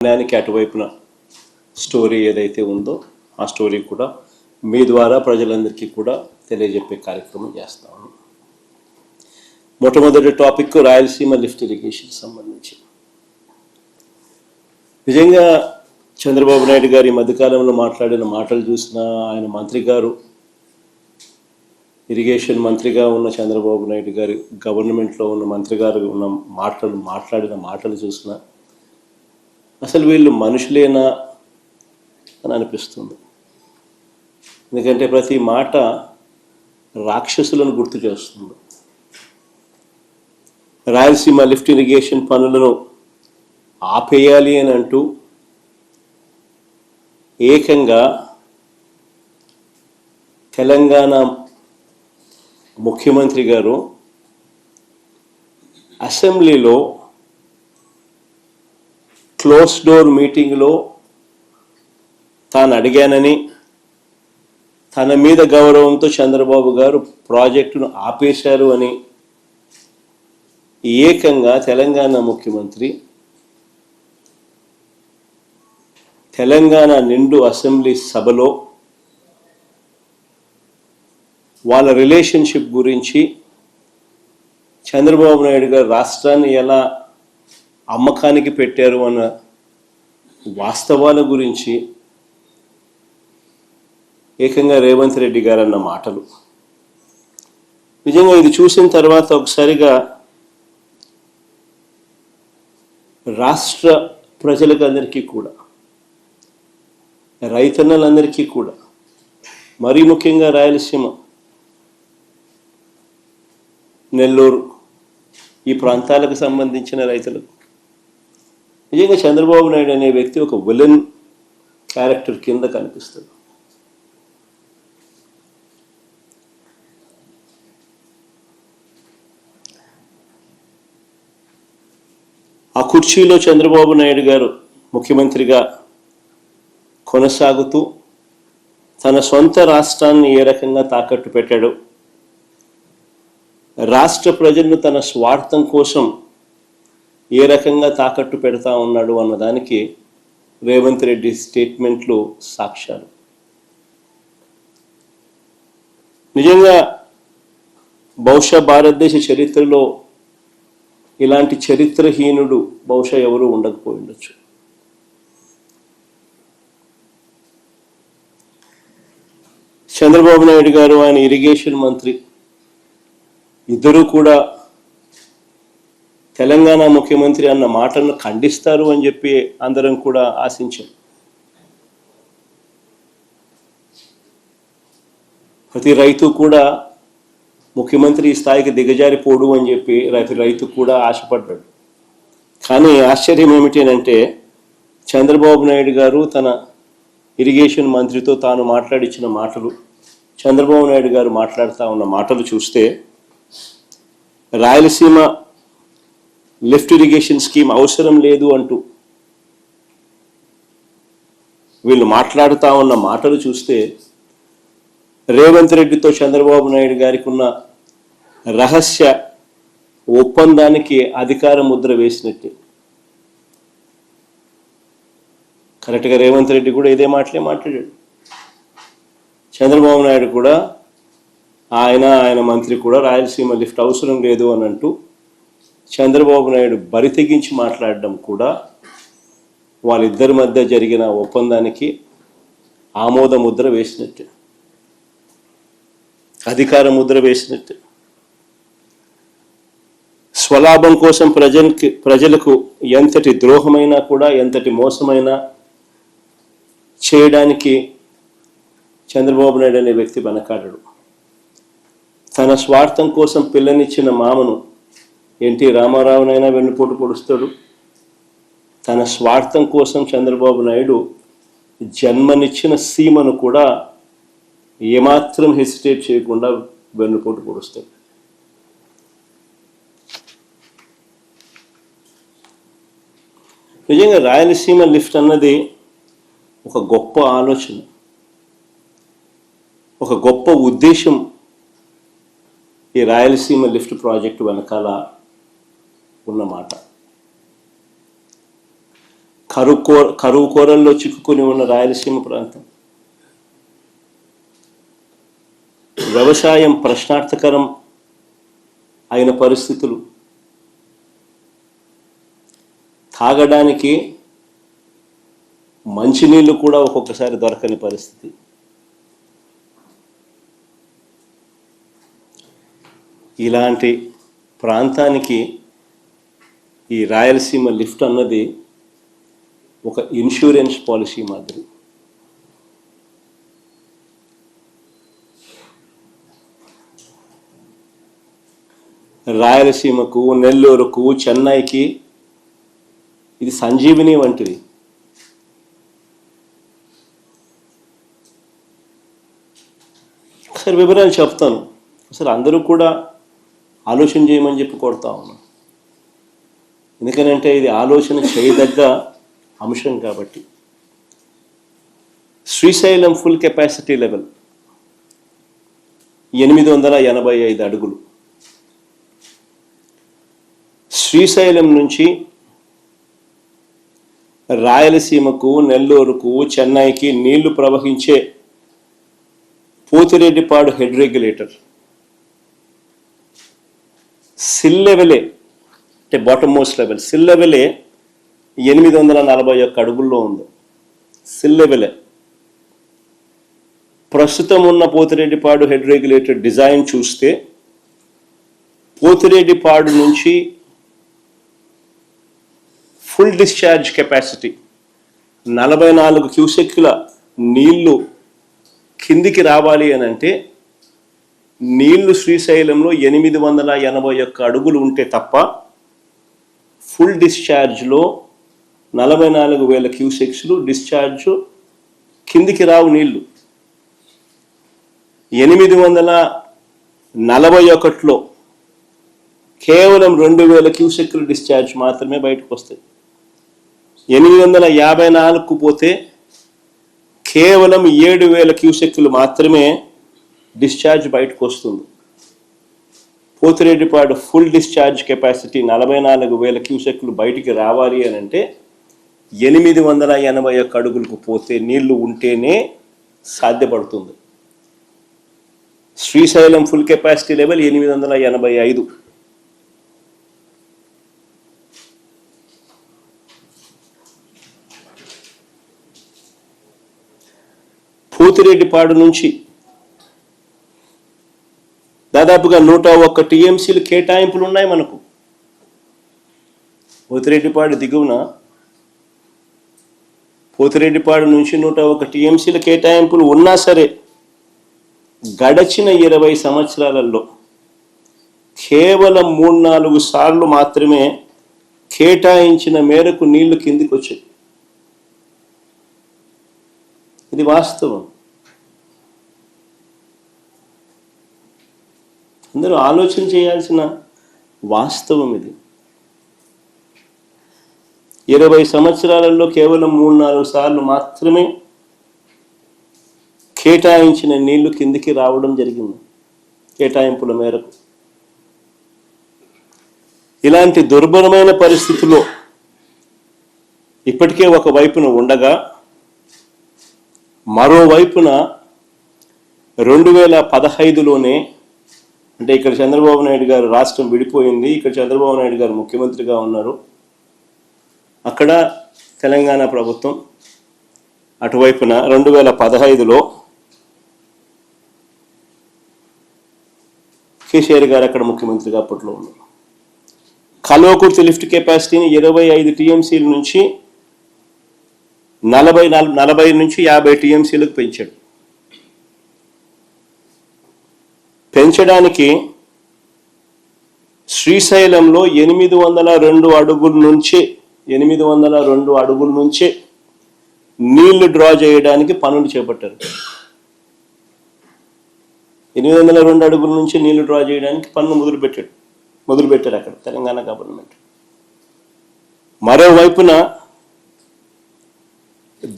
జ్ఞానికి అటువైపున స్టోరీ ఏదైతే ఉందో ఆ స్టోరీ కూడా మీ ద్వారా ప్రజలందరికీ కూడా తెలియజెప్పే కార్యక్రమం చేస్తాము. మొట్టమొదటి టాపిక్ రాయలసీమ లిఫ్ట్ ఇరిగేషన్ సంబంధించి. నిజంగా చంద్రబాబు నాయుడు గారు ఈ మధ్యకాలంలో మాట్లాడిన మాటలు చూసినా, ఆయన మంత్రి గారు ఇరిగేషన్ మంత్రిగా ఉన్న చంద్రబాబు నాయుడు గారి గవర్నమెంట్లో ఉన్న మంత్రి గారు ఉన్న మాట్లాడిన మాటలు చూసినా అసలు వీళ్ళు మనుషులేనా అని అనిపిస్తుంది. ఎందుకంటే ప్రతి మాట రాక్షసులను గుర్తు చేస్తుంది. రాయలసీమ లిఫ్ట్ ఇరిగేషన్ పనులను ఆపేయాలి అని అంటూ ఏకంగా తెలంగాణ ముఖ్యమంత్రి గారు అసెంబ్లీలో క్లోజ్ డోర్ మీటింగ్లో తాను అడిగానని, తన మీద గౌరవంతో చంద్రబాబు గారు ప్రాజెక్టును ఆపేశారు అని ఏకంగా తెలంగాణ ముఖ్యమంత్రి తెలంగాణ నిండు అసెంబ్లీ సభలో వాళ్ళ రిలేషన్షిప్ గురించి, చంద్రబాబు నాయుడు గారు రాష్ట్రాన్ని ఎలా అమ్మకానికి పెట్టారు అన్న వాస్తవాల గురించి ఏకంగా రేవంత్ రెడ్డి గారు అన్న మాటలు నిజంగా ఇది చూసిన తర్వాత ఒకసారిగా రాష్ట్ర ప్రజలకు అందరికీ కూడా, రైతన్నలందరికీ కూడా, మరీ ముఖ్యంగా రాయలసీమ, నెల్లూరు ఈ ప్రాంతాలకు సంబంధించిన రైతులకు నిజంగా చంద్రబాబు నాయుడు అనే వ్యక్తి ఒక విలన్ క్యారెక్టర్ కింద కనిపిస్తుంది. ఆ కుర్చీలో చంద్రబాబు నాయుడు గారు ముఖ్యమంత్రిగా కొనసాగుతూ తన సొంత రాష్ట్రాన్ని ఏ రకంగా తాకట్టు పెట్టాడు, రాష్ట్ర ప్రజలను తన స్వార్థం కోసం ఏ రకంగా తాకట్టు పెడతా ఉన్నాడు అన్నదానికి రేవంత్ రెడ్డి స్టేట్మెంట్లు సాక్ష్యాలు. నిజంగా బహుశా భారతదేశ చరిత్రలో ఇలాంటి చరిత్రహీనుడు బహుశా ఎవరూ ఉండకపోయి ఉండొచ్చు. చంద్రబాబు నాయుడు గారు, ఆయన ఇరిగేషన్ మంత్రి ఇద్దరూ కూడా తెలంగాణ ముఖ్యమంత్రి అన్న మాటలను ఖండిస్తారు అని చెప్పి అందరం కూడా ఆశించాం. ప్రతి రైతు కూడా ముఖ్యమంత్రి ఈ స్థాయికి దిగజారిపోడు అని చెప్పి రైతు కూడా ఆశపడ్డాడు. కానీ ఆశ్చర్యం ఏమిటంటే చంద్రబాబు నాయుడు గారు తన ఇరిగేషన్ మంత్రితో తాను మాట్లాడించిన మాటలు, చంద్రబాబు నాయుడు గారు మాట్లాడుతూ ఉన్న మాటలు చూస్తే రాయలసీమ లిఫ్ట్ ఇరిగేషన్ స్కీమ్ అవసరం లేదు అంటూ వీళ్ళు మాట్లాడుతూ ఉన్న మాటలు చూస్తే రేవంత్ రెడ్డితో చంద్రబాబు నాయుడు గారికి ఉన్న రహస్య ఒప్పందానికి అధికార ముద్ర వేసినట్టే. కరెక్ట్గా రేవంత్ రెడ్డి కూడా ఇదే మాటలే మాట్లాడాడు. చంద్రబాబు నాయుడు కూడా ఆయన మంత్రి కూడా రాయలసీమ లిఫ్ట్ అవసరం లేదు అని అంటూ చంద్రబాబు నాయుడు బరి తెగించి మాట్లాడడం కూడా వాళ్ళిద్దరి మధ్య జరిగిన ఒప్పందానికి ఆమోద ముద్ర వేసినట్టే, అధికార ముద్ర వేసినట్టే. స్వలాభం కోసం ప్రజలకు ఎంతటి ద్రోహమైనా కూడా, ఎంతటి మోసమైనా చేయడానికి చంద్రబాబు నాయుడు అనే వ్యక్తి వెనకాడడు. తన స్వార్థం కోసం పిల్లనిచ్చిన మామను ఎన్టీ రామారావునైనా వెన్నుపోటు పొడుస్తాడు. తన స్వార్థం కోసం చంద్రబాబు నాయుడు జన్మనిచ్చిన సీమను కూడా ఏమాత్రం హెసిటేట్ చేయకుండా వెన్నుపోటు పొడుస్తాడు. నిజంగా రాయలసీమ లిఫ్ట్ అన్నది ఒక గొప్ప ఆలోచన, ఒక గొప్ప ఉద్దేశం ఈ రాయలసీమ లిఫ్ట్ ప్రాజెక్టు వెనకాల ఉన్నమాట. కరువు కోరల్లో చిక్కుకొని ఉన్న రాయలసీమ ప్రాంతం, వ్యవసాయం ప్రశ్నార్థకరం అయిన పరిస్థితులు, తాగడానికి మంచినీళ్ళు కూడా ఒక్కొక్కసారి దొరకని పరిస్థితి. ఇలాంటి ప్రాంతానికి ఈ రాయలసీమ లిఫ్ట్ అన్నది ఒక ఇన్సూరెన్స్ పాలసీ మాదిరి. రాయలసీమకు, నెల్లూరుకు, చెన్నైకి ఇది సంజీవిని వంటిది. ఒకసారి వివరాలు చెప్తాను. అసలు అందరూ కూడా ఆలోచన చేయమని చెప్పి కోరుతా ఉన్నాను. ఎందుకనంటే ఇది ఆలోచన చేయదగ్గ అంశం కాబట్టి. శ్రీశైలం ఫుల్ కెపాసిటీ లెవెల్ 885 అడుగులు. శ్రీశైలం నుంచి రాయలసీమకు, నెల్లూరుకు, చెన్నైకి నీళ్లు ప్రవహించే పోతిరెడ్డిపాడు హెడ్ రెగ్యులేటర్ సిల్ లెవెలే, అంటే బాటమ్ మోస్ట్ లెవెల్ సిల్ లెవెలే 841 అడుగుల్లో ఉంది. సిల్ లెవెలే. ప్రస్తుతం ఉన్న పోతిరెడ్డిపాడు హెడ్ రెగ్యులేటర్ డిజైన్ చూస్తే పోతిరెడ్డిపాడు నుంచి ఫుల్ డిశ్చార్జ్ కెపాసిటీ 44 క్యూసెక్ల నీళ్లు కిందికి రావాలి అని అంటే నీళ్లు శ్రీశైలంలో 881 అడుగులు ఉంటే తప్ప ఫుల్ డిశ్చార్జ్లో 44,000 క్యూసెక్స్లు డిశ్చార్జ్ కిందికి రావు. నీళ్లు 841లో కేవలం 2,000 క్యూసెక్లు డిశ్చార్జ్ మాత్రమే బయటకు వస్తాయి. 854కు పోతే కేవలం 7,000 క్యూసెక్లు మాత్రమే డిశ్చార్జ్ బయటకు వస్తుంది. పోతిరెడ్డిపాడు ఫుల్ డిశ్చార్జ్ కెపాసిటీ 44,000 క్యూసెక్లు బయటికి రావాలి అని అంటే 881 అడుగులకు పోతే నీళ్లు ఉంటేనే సాధ్యపడుతుంది. Srisailam full capacity level 885. Pothireddypadu నుంచి దాదాపుగా 101 టీఎంసీలు కేటాయింపులు ఉన్నాయి మనకు. పోతిరెడ్డిపాడు దిగువన పోతిరెడ్డిపాడు నుంచి 101 టీఎంసీల కేటాయింపులు ఉన్నా సరే గడచిన 20 సంవత్సరాలలో కేవలం 3-4 సార్లు మాత్రమే కేటాయించిన మేరకు నీళ్లు కిందికి వచ్చాయి. ఇది వాస్తవం. అందరూ ఆలోచన చేయాల్సిన వాస్తవం ఇది. 20 సంవత్సరాలలో కేవలం 3-4 సార్లు మాత్రమే కేటాయించిన నీళ్లు కిందికి రావడం జరిగింది కేటాయింపుల మేరకు. ఇలాంటి దుర్భరమైన పరిస్థితుల్లో ఇప్పటికే ఒక వైపున ఉండగా మరోవైపున 2015లోనే, అంటే ఇక్కడ చంద్రబాబు నాయుడు గారు రాష్ట్రం విడిపోయింది, ఇక్కడ చంద్రబాబు నాయుడు గారు ముఖ్యమంత్రిగా ఉన్నారు, అక్కడ తెలంగాణ ప్రభుత్వం అటువైపున 2015లో కేసీఆర్ గారు అక్కడ ముఖ్యమంత్రిగా అప్పట్లో ఉన్నారు. కల్వకుర్తి లిఫ్ట్ కెపాసిటీని 25 టీఎంసీల నుంచి 40 నుంచి 50 టీఎంసీలకు పెంచాడు. పెంచడానికి శ్రీశైలంలో 802 అడుగుల నుంచే నీళ్లు డ్రా చేయడానికి పనులు చేపట్టారు. 802 అడుగుల నుంచి నీళ్లు డ్రా చేయడానికి పనులు మొదలుపెట్టారు అక్కడ తెలంగాణ గవర్నమెంట్. మరోవైపున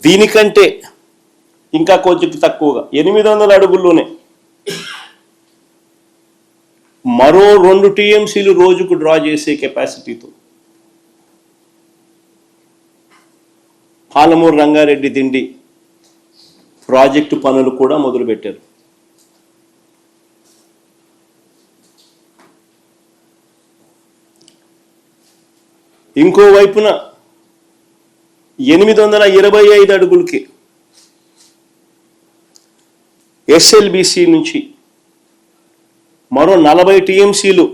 దీనికంటే ఇంకా కొంచెం తక్కువగా 800 అడుగుల్లోనే మరో 2 టీఎంసీలు రోజుకు డ్రా చేసే కెపాసిటీతో పాలమూరు రంగారెడ్డి దిండి ప్రాజెక్టు పనులు కూడా మొదలుపెట్టారు. ఇంకోవైపున 825 అడుగులకి ఎస్ఎల్బిసి నుంచి మరో 40 టీఎంసీలు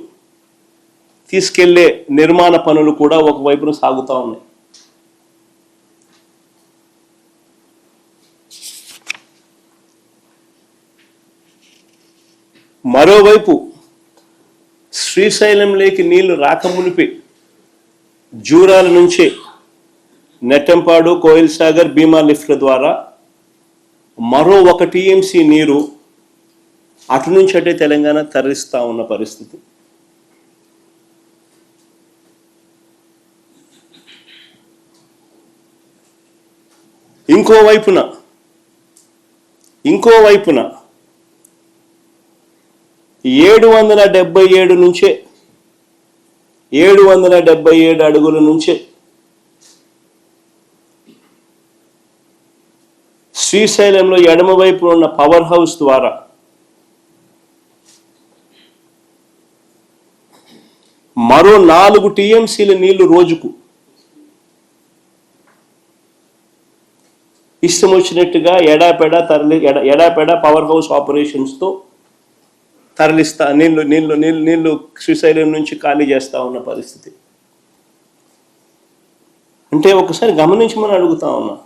తీసుకెళ్లే నిర్మాణ పనులు కూడా ఒకవైపున సాగుతూ ఉన్నాయి. మరోవైపు శ్రీశైలంలోకి నీళ్లు రాకమునిపే జూరాల నుంచే నెట్టంపాడు, కోయిల్ సాగర్, భీమా లిఫ్ట్ల ద్వారా మరో 1 టీఎంసీ నీరు అటు నుంచి అటే తెలంగాణ తరలిస్తూ ఉన్న పరిస్థితి. ఇంకోవైపున 777 నుంచే 777 అడుగుల నుంచే శ్రీశైలంలో ఎడమవైపు ఉన్న పవర్ హౌస్ ద్వారా మరో 4 టీఎంసీల నీళ్లు రోజుకు ఇష్టం వచ్చినట్టుగా ఎడాపెడ పవర్ హౌస్ ఆపరేషన్స్తో తరలిస్తా నీళ్లు శ్రీశైలం నుంచి ఖాళీ చేస్తా ఉన్న పరిస్థితి. అంటే ఒకసారి గమనించమని అడుగుతా ఉన్నా.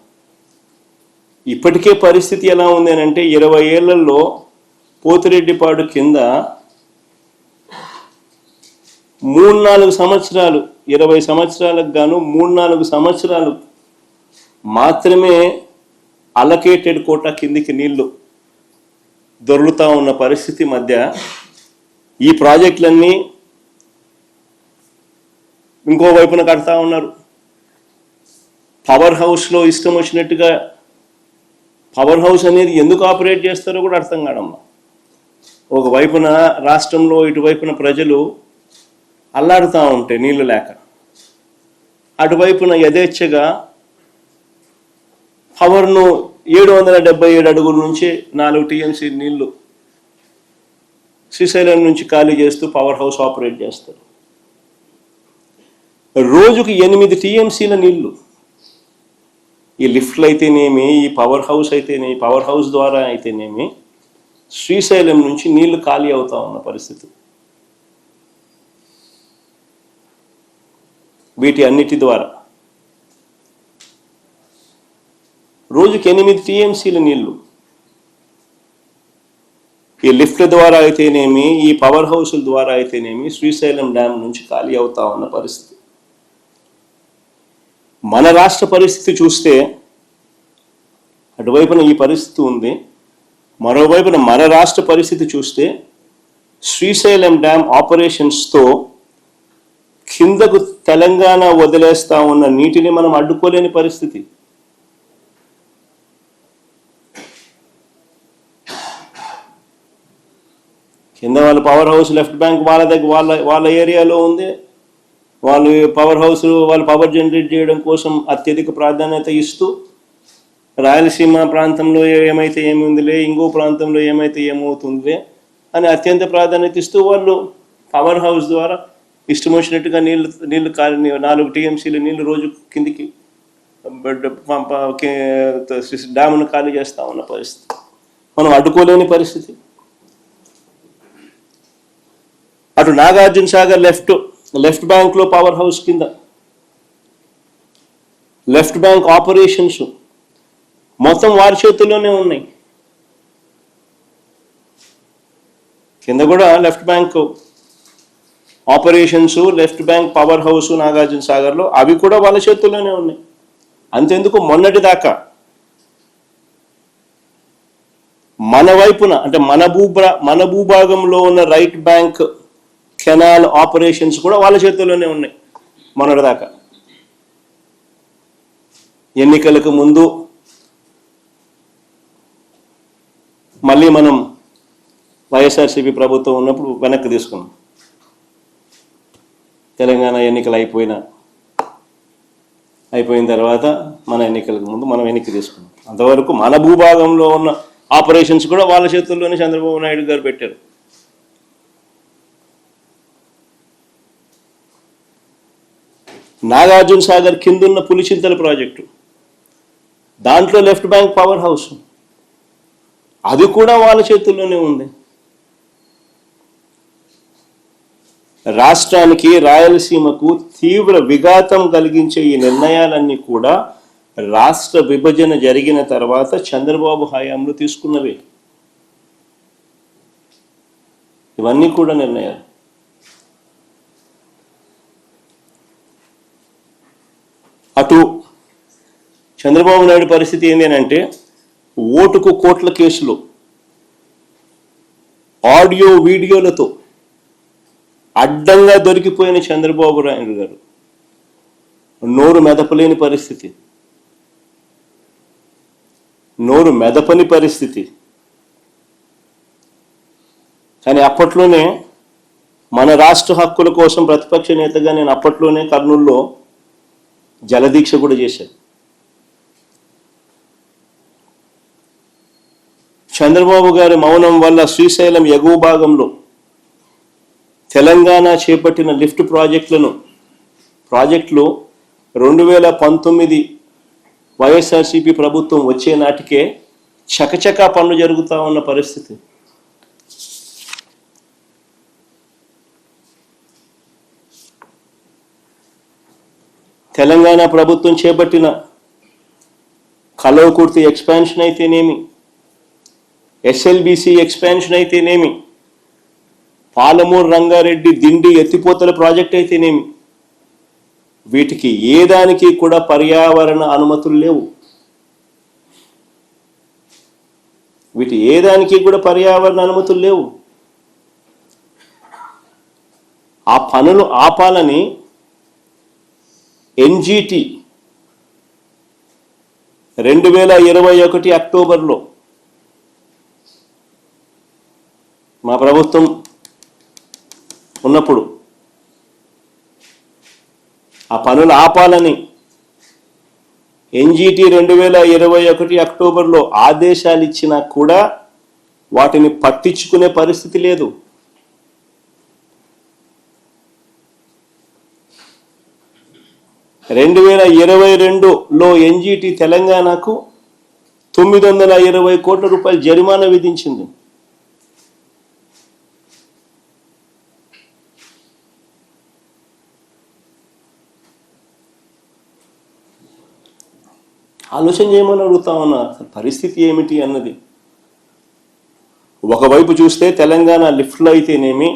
ఇప్పటికే పరిస్థితి ఎలా ఉంది అని అంటే 20 ఏళ్లలో పోతిరెడ్డిపాడు కింద 3-4 సంవత్సరాలు 20 సంవత్సరాలకు గాను 3-4 సంవత్సరాలు మాత్రమే అలకేటెడ్ కోటా కిందికి నీళ్లు దొరుకుతూ ఉన్న పరిస్థితి మధ్య ఈ ప్రాజెక్టులన్నీ ఇంకోవైపున కడతా ఉన్నారు. పవర్ హౌస్లో ఇష్టం వచ్చినట్టుగా పవర్ హౌస్ అనేది ఎందుకు ఆపరేట్ చేస్తారో కూడా అర్థం కాదమ్మా. ఒకవైపున రాష్ట్రంలో ఇటువైపున ప్రజలు అల్లాడుతూ ఉంటే నీళ్లు లేక, అటువైపున యథేచ్ఛగా పవర్ను 777 అడుగుల నుంచి 4 టీఎంసీ నీళ్లు శ్రీశైలం నుంచి ఖాళీ చేస్తూ పవర్ హౌస్ ఆపరేట్ చేస్తారు. రోజుకు 8 టీఎంసీల నీళ్లు ఈ లిఫ్ట్లు అయితేనేమి, ఈ పవర్ హౌస్ అయితేనేమి, పవర్ హౌస్ ద్వారా అయితేనేమి శ్రీశైలం నుంచి నీళ్లు ఖాళీ అవుతా ఉన్న పరిస్థితి. వీటి అన్నిటి ద్వారా రోజుకి 8 టీఎంసీల నీళ్లు ఈ లిఫ్ట్ల ద్వారా అయితేనేమి, ఈ పవర్ హౌస్ల ద్వారా అయితేనేమి శ్రీశైలం డ్యామ్ నుంచి ఖాళీ అవుతా ఉన్న పరిస్థితి. మన రాష్ట్ర పరిస్థితి చూస్తే అటువైపున ఈ పరిస్థితి ఉంది. మరోవైపున మన రాష్ట్ర పరిస్థితి చూస్తే శ్రీశైలం డ్యామ్ ఆపరేషన్స్తో కిందకు తెలంగాణ వదిలేస్తా ఉన్న నీటిని మనం అడ్డుకోలేని పరిస్థితి. కింద వాళ్ళ పవర్ హౌస్ లెఫ్ట్ బ్యాంక్ వాళ్ళ దగ్గర వాళ్ళ ఏరియాలో ఉంది. వాళ్ళు పవర్ హౌస్ వాళ్ళు పవర్ జనరేట్ చేయడం కోసం అత్యధిక ప్రాధాన్యత ఇస్తూ రాయలసీమ ప్రాంతంలో ఏమైతే ఏముందిలే, ఇంకో ప్రాంతంలో ఏమైతే ఏమవుతుందిలే అని అత్యంత ప్రాధాన్యత ఇస్తూ వాళ్ళు పవర్ హౌస్ ద్వారా ఇష్టం వచ్చినట్టుగా నీళ్లు 4 టీఎంసీలు నీళ్లు రోజు కిందికి డ్యామ్ను ఖాళీ చేస్తా ఉన్న పరిస్థితి మనం అడ్డుకోలేని పరిస్థితి. అటు నాగార్జున సాగర్ లెఫ్ట్ బ్యాంక్లో పవర్ హౌస్ కింద లెఫ్ట్ బ్యాంక్ ఆపరేషన్స్ మొత్తం వారి చేతుల్లోనే ఉన్నాయి. కింద కూడా left bank operations, left bank power house Nagarjuna సాగర్లో అవి కూడా వాళ్ళ చేతుల్లోనే ఉన్నాయి. అంతెందుకు మొన్నటి దాకా మన వైపున అంటే మన భూభాగంలో ఉన్న రైట్ బ్యాంక్ కెనాల్ ఆపరేషన్స్ కూడా వాళ్ళ చేతుల్లోనే ఉన్నాయి మొన్నటిదాకా. ఎన్నికలకు ముందు మళ్ళీ మనం వైఎస్ఆర్సీపీ ప్రభుత్వం ఉన్నప్పుడు వెనక్కి తీసుకున్నాం. తెలంగాణ ఎన్నికలు అయిపోయిన అయిపోయిన తర్వాత మన ఎన్నికలకు ముందు మనం వెనక్కి తీసుకున్నాం. అంతవరకు మన భూభాగంలో ఉన్న ఆపరేషన్స్ కూడా వాళ్ళ చేతుల్లోనే చంద్రబాబు నాయుడు గారు పెట్టారు. నాగార్జున సాగర్ కిందున్న పులిచింతల ప్రాజెక్టు, దాంట్లో లెఫ్ట్ బ్యాంక్ పవర్ హౌస్, అది కూడా వాళ్ళ చేతుల్లోనే ఉంది. రాష్ట్రానికి, రాయలసీమకు తీవ్ర విఘాతం కలిగించే ఈ నిర్ణయాలన్నీ కూడా రాష్ట్ర విభజన జరిగిన తర్వాత చంద్రబాబు హయాంలో తీసుకున్నవే. ఇవన్నీ కూడా నిర్ణయాలు. అటు చంద్రబాబు నాయుడు పరిస్థితి ఏంటి అంటే, ఓటుకు కోట్ల కేసులు, ఆడియో వీడియోలతో అడ్డంగా దొరికిపోయిన చంద్రబాబు నాయుడు గారు నోరు మెదపలేని పరిస్థితి, నోరు మెదపని పరిస్థితి. కానీ అప్పట్లోనే మన రాష్ట్ర హక్కుల కోసం ప్రతిపక్ష నేతగా నేను అప్పట్లోనే కర్నూలులో జలదీక్ష కూడా చేశాను. చంద్రబాబు గారి మౌనం వల్ల శ్రీశైలం ఎగువ భాగంలో తెలంగాణ చేపట్టిన లిఫ్ట్ ప్రాజెక్టులు 2019 వైఎస్ఆర్సీపీ ప్రభుత్వం వచ్చే నాటికే చకచకా పనులు జరుగుతూ ఉన్న పరిస్థితి. తెలంగాణ ప్రభుత్వం చేపట్టిన కల్వకుర్తి ఎక్స్పాన్షన్ అయితేనేమి, ఎస్ఎల్బిసి ఎక్స్పాన్షన్ అయితేనేమి, పాలమూరు రంగారెడ్డి దిండి ఎత్తిపోతల ప్రాజెక్ట్ అయితేనేమి, వీటికి ఏ దానికి కూడా పర్యావరణ అనుమతులు లేవు. వీటి ఏ దానికి కూడా పర్యావరణ అనుమతులు లేవు. ఆ పనులు ఆపాలని ఎన్జిటి 2021 అక్టోబర్లో మా ప్రభుత్వం ఉన్నప్పుడు ఆ పనులు ఆపాలని ఎన్జిటి 2021 అక్టోబర్లో ఆదేశాలు ఇచ్చినా కూడా వాటిని పట్టించుకునే పరిస్థితి లేదు. రెండు 2022లో ఎన్జిటి తెలంగాణకు 920 కోట్ల రూపాయల జరిమానా విధించింది. ఆలోచన చేయమని అడుగుతా ఉన్నా, పరిస్థితి ఏమిటి అన్నది. ఒకవైపు చూస్తే తెలంగాణ లిఫ్ట్లో అయితేనేమి,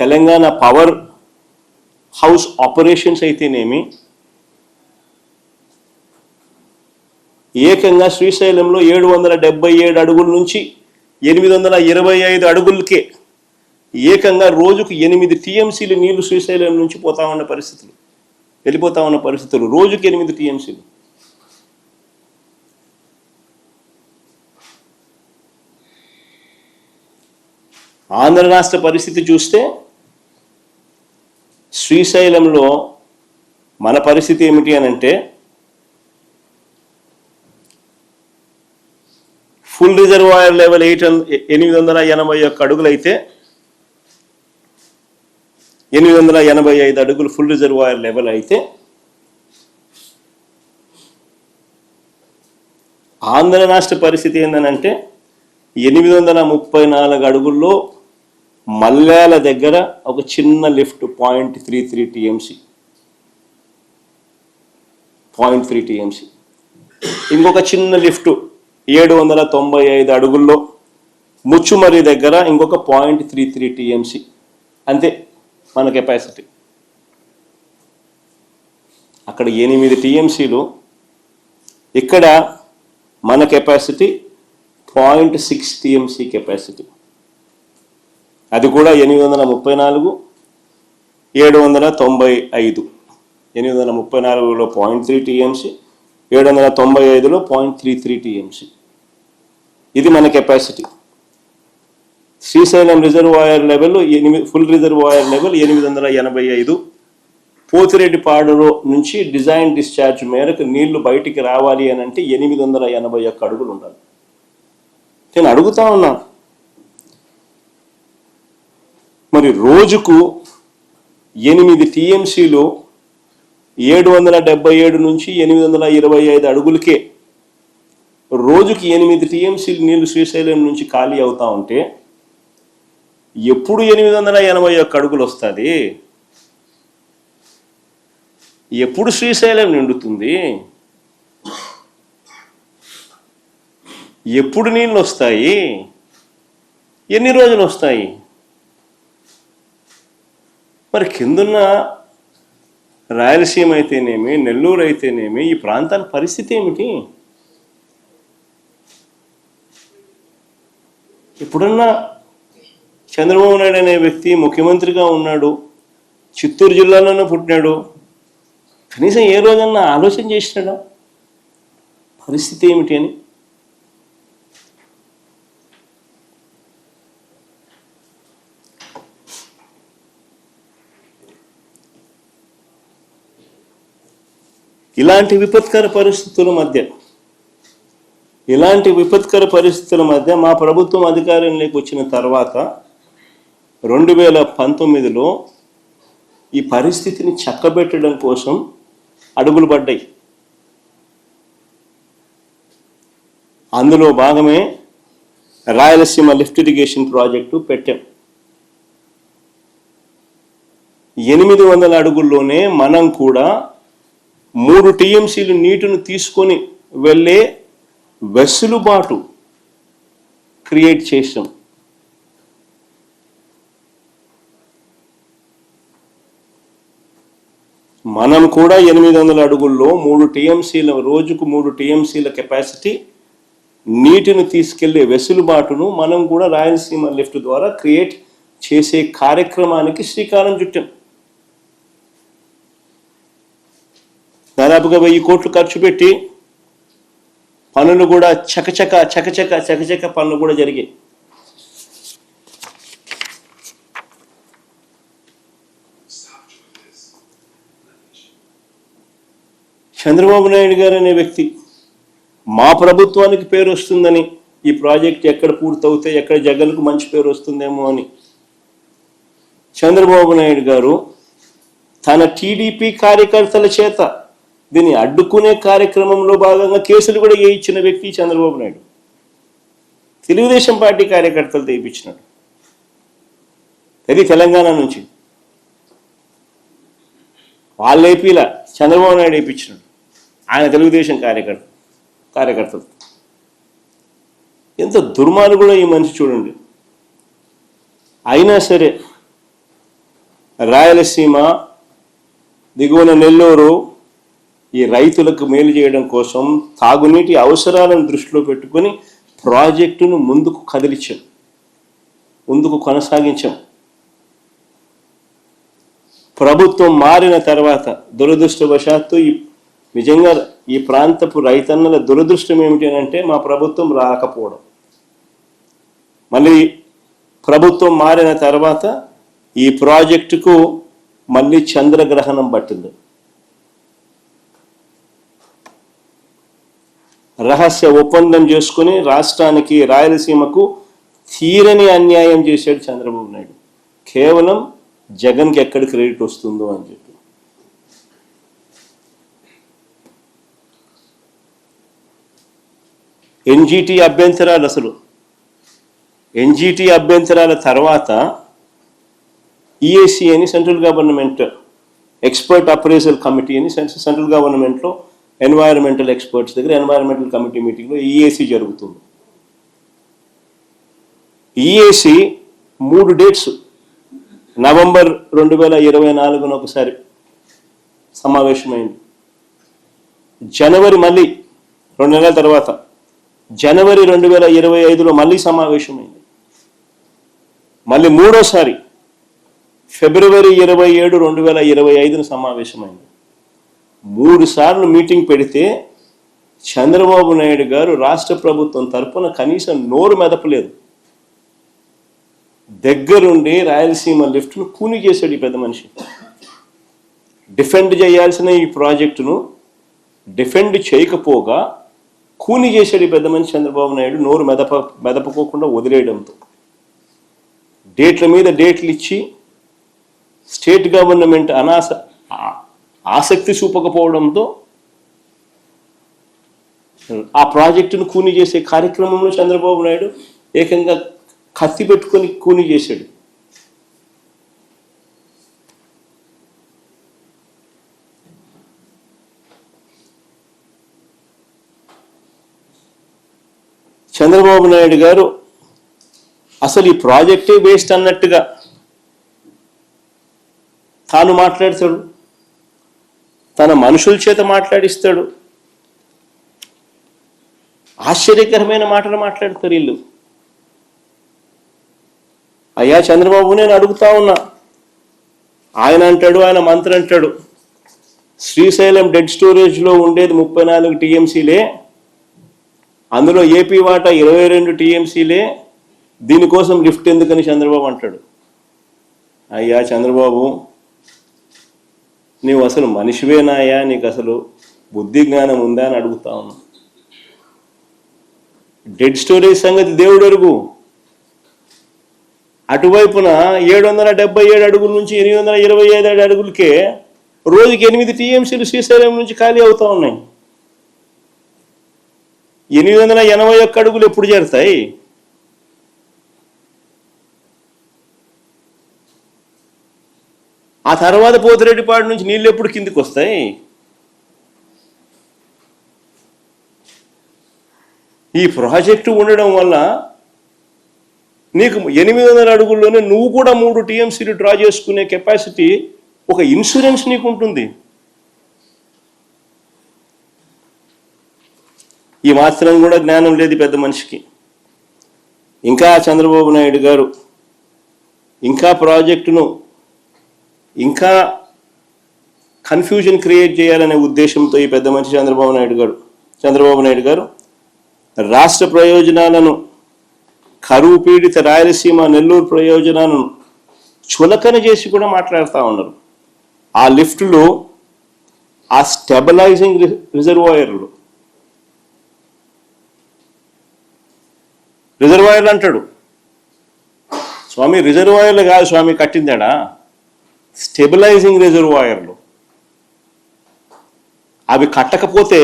తెలంగాణ పవర్ హౌస్ ఆపరేషన్స్ అయితేనేమి, ఏకంగా శ్రీశైలంలో 777 అడుగుల నుంచి 825 అడుగులకే ఏకంగా రోజుకు 8 టీఎంసీలు నీళ్లు శ్రీశైలం నుంచి వెళ్ళిపోతా ఉన్న పరిస్థితులు. రోజుకి 8 టీఎంసీలు. ఆంధ్ర రాష్ట్ర పరిస్థితి చూస్తే శ్రీశైలంలో మన పరిస్థితి ఏమిటి అని అంటే, ఫుల్ రిజర్వాయర్ లెవెల్ 881 అడుగులు అయితే 885 అడుగులు ఫుల్ రిజర్వాయర్ లెవెల్ అయితే, ఆంధ్ర రాష్ట్ర పరిస్థితి ఏంటంటే 834 అడుగుల్లో మల్యాల దగ్గర ఒక చిన్న లిఫ్ట్ 0.33 టీఎంసీ, 0.3 టీఎంసీ. ఇంకొక చిన్న లిఫ్ట్ 795 అడుగుల్లో ముచ్చుమరి దగ్గర ఇంకొక 0.33 టీఎంసీ. అంతే మన కెపాసిటీ. అక్కడ 8 టీఎంసీలు, ఇక్కడ మన కెపాసిటీ 0.6 టీఎంసీ కెపాసిటీ. అది కూడా 834, 795. 834లో 0.3 టీఎంసీ, 795లో 0.33 టీఎంసీ. ఇది మన capacity. Srisailam reservoir level full reservoir level 885, పోతిరెడ్డిపాడులో నుంచి డిజైన్ డిశ్చార్జ్ మేరకు నీళ్లు బయటికి రావాలి అని అంటే 881 అడుగులు ఉండాలి. నేను అడుగుతా ఉన్నా, మరి రోజుకు 8 టీఎంసీలు 777 నుంచి 825 అడుగులకే రోజుకి 8 టీఎంసీలు నీళ్లు శ్రీశైలం నుంచి ఖాళీ అవుతా ఉంటే ఎప్పుడు 881 అడుగులు వస్తుంది? ఎప్పుడు శ్రీశైలం నిండుతుంది? ఎప్పుడు నీళ్ళు వస్తాయి? ఎన్ని రోజులు వస్తాయి? మరి కిందున్న రాయలసీమ అయితేనేమి, నెల్లూరు అయితేనేమి, ఈ ప్రాంతాల పరిస్థితి ఏమిటి? ఇప్పుడున్న చంద్రబాబు నాయుడు అనే వ్యక్తి ముఖ్యమంత్రిగా ఉన్నాడు, చిత్తూరు జిల్లాలోనే పుట్టినాడు, కనీసం ఏ రోజన్నా ఆలోచన చేసినాడా పరిస్థితి ఏమిటి అని? ఇలాంటి విపత్కర పరిస్థితుల మధ్య మా ప్రభుత్వం అధికారంలోకి వచ్చిన తర్వాత 2019లో ఈ పరిస్థితిని చక్కబెట్టడం కోసం అడుగులు పడ్డాయి. అందులో భాగమే రాయలసీమ లిఫ్ట్ ఇరిగేషన్ ప్రాజెక్టు పెట్టాం. 800 అడుగుల్లోనే మనం కూడా 3 టీఎంసీలు నీటిని తీసుకొని వెళ్ళే వెసులుబాటు క్రియేట్ చేసాం. మనం కూడా 800 అడుగుల్లో 3 టీఎంసీల రోజుకు 3 టీఎంసీల కెపాసిటీ నీటిని తీసుకెళ్లే వెసులుబాటును మనం కూడా రాయలసీమ లిఫ్ట్ ద్వారా క్రియేట్ చేసే కార్యక్రమానికి శ్రీకారం చుట్టాం. దాదాపుగా 1000 కోట్లు ఖర్చు పెట్టి పనులు కూడా చకచక పనులు కూడా జరిగాయి. చంద్రబాబు నాయుడు గారు అనే వ్యక్తి మా ప్రభుత్వానికి పేరు వస్తుందని, ఈ ప్రాజెక్ట్ ఎక్కడ పూర్తవుతే ఎక్కడ జగన్కు మంచి పేరు వస్తుందేమో అని చంద్రబాబు నాయుడు గారు తన టీడీపీ కార్యకర్తల చేత దీన్ని అడ్డుకునే కార్యక్రమంలో భాగంగా కేసులు కూడా వేయించిన వ్యక్తి చంద్రబాబు నాయుడు. తెలుగుదేశం పార్టీ కార్యకర్తలతో వేయించినాడు. అది తెలంగాణ నుంచి వాళ్ళ ఏపీలా చంద్రబాబు నాయుడు వేయించినాడు. ఆయన తెలుగుదేశం కార్యకర్తలు. ఎంత దుర్మార్గుడో ఈ మనిషి చూడండి. అయినా సరే రాయలసీమ, దిగువన నెల్లూరు ఈ రైతులకు మేలు చేయడం కోసం తాగునీటి అవసరాలను దృష్టిలో పెట్టుకొని ప్రాజెక్టును ముందుకు కదిలించాం, ముందుకు కొనసాగించాం. ప్రభుత్వం మారిన తర్వాత దురదృష్టవశాత్తు నిజంగా ఈ ప్రాంతపు రైతన్నల దురదృష్టం ఏమిటి అంటే మా ప్రభుత్వం రాకపోవడం. మళ్ళీ ప్రభుత్వం మారిన తర్వాత ఈ ప్రాజెక్టుకు మళ్ళీ చంద్రగ్రహణం పట్టింది. రహస్య ఒప్పందం చేసుకుని రాష్ట్రానికి, రాయలసీమకు తీరని అన్యాయం చేశాడు చంద్రబాబు నాయుడు. కేవలం జగన్కి ఎక్కడ క్రెడిట్ వస్తుందో అని చెప్పి. ఎన్జిటి అభ్యంతరాల తర్వాత ఈఏసీ అని central government expert appraisal committee అని సెంట్రల్ గవర్నమెంట్లో ఎన్వైరన్మెంటల్ ఎక్స్పర్ట్స్ దగ్గర ఎన్వైరన్మెంటల్ కమిటీ మీటింగ్లో ఈఏసీ జరుగుతుంది. ఈఏసీ 3 డేట్స్ నవంబర్ 2024 ఒకసారి సమావేశమైంది. జనవరి మళ్ళీ 2 నెలల తర్వాత జనవరి 2025లో మళ్ళీ సమావేశమైంది. మళ్ళీ మూడోసారి ఫిబ్రవరి 27, 2025 సమావేశమైంది. 3 సార్లు మీటింగ్ పెడితే చంద్రబాబు నాయుడు గారు రాష్ట్ర ప్రభుత్వం తరఫున కనీసం నోరు మెదపలేదు. దగ్గరుండి రాయలసీమ లిఫ్ట్ను కూని చేశాడు ఈ పెద్ద మనిషి. డిఫెండ్ చేయాల్సిన ఈ ప్రాజెక్టును డిఫెండ్ చేయకపోగా కూని చేశాడు ఈ పెద్ద మనిషి చంద్రబాబు నాయుడు, నోరు మెదపకోకుండా వదిలేయడంతో. డేట్ల మీద డేట్లు ఇచ్చి స్టేట్ గవర్నమెంట్ ఆసక్తి చూపకపోవడంతో ఆ ప్రాజెక్టును కూని చేసే కార్యక్రమంలో చంద్రబాబు నాయుడు ఏకంగా కత్తి పెట్టుకొని కూని చేశాడు. చంద్రబాబు నాయుడు గారు అసలు ఈ ప్రాజెక్టే వేస్ట్ అన్నట్టుగా తాను మాట్లాడతాడు, తన మనుషుల చేత మాట్లాడిస్తాడు. ఆశ్చర్యకరమైన మాటలు మాట్లాడతారు వీళ్ళు. అయ్యా చంద్రబాబు, నేను అడుగుతా ఉన్నా, ఆయన అంటాడు, ఆయన మంత్రి అంటాడు, శ్రీశైలం డెడ్ స్టోరేజ్లో ఉండేది 34 టీఎంసీలే, అందులో ఏపీ వాటా 22 టీఎంసీలే, దీనికోసం లిఫ్ట్ ఎందుకని చంద్రబాబు అంటాడు. అయ్యా చంద్రబాబు, నీవు అసలు మనిషివేనాయా? నీకు అసలు బుద్ధి జ్ఞానం ఉందా అని అడుగుతా ఉన్నా. డెడ్ స్టోరేజ్ సంగతి దేవుడు ఎరుగు. అటువైపున 777 అడుగుల నుంచి 825 అడుగులకే రోజుకి 8 టీఎంసీలు శ్రీశైలం నుంచి ఖాళీ అవుతా ఉన్నాయి. 881 అడుగులు ఎప్పుడు చేరుతాయి? ఆ తర్వాత పోతిరెడ్డిపాడు నుంచి నీళ్ళు ఎప్పుడు కిందికి వస్తాయి? ఈ ప్రాజెక్టు ఉండడం వల్ల నీకు 800 అడుగుల్లోనే నువ్వు కూడా 3 టీఎంసీలు డ్రా చేసుకునే కెపాసిటీ, ఒక ఇన్సూరెన్స్ నీకు ఉంటుంది. ఈ మాత్రం కూడా జ్ఞానం లేదు పెద్ద మనిషికి. ఇంకా చంద్రబాబు నాయుడు గారు ఇంకా ప్రాజెక్టును ఇంకా కన్ఫ్యూజన్ క్రియేట్ చేయాలనే ఉద్దేశంతో ఈ పెద్ద మనిషి చంద్రబాబు నాయుడు గారు రాష్ట్ర ప్రయోజనాలను, కరువు పీడిత రాయలసీమ నెల్లూరు ప్రయోజనాలను చులకన చేసి కూడా మాట్లాడుతూ ఉన్నారు. ఆ లిఫ్ట్లో ఆ స్టెబిలైజింగ్ రిజర్వాయర్లు అంటాడు స్వామి. రిజర్వాయర్లు కాదు స్వామి కట్టిందాడా, స్టెబిలైజింగ్ రిజర్వాయర్లు. అవి కట్టకపోతే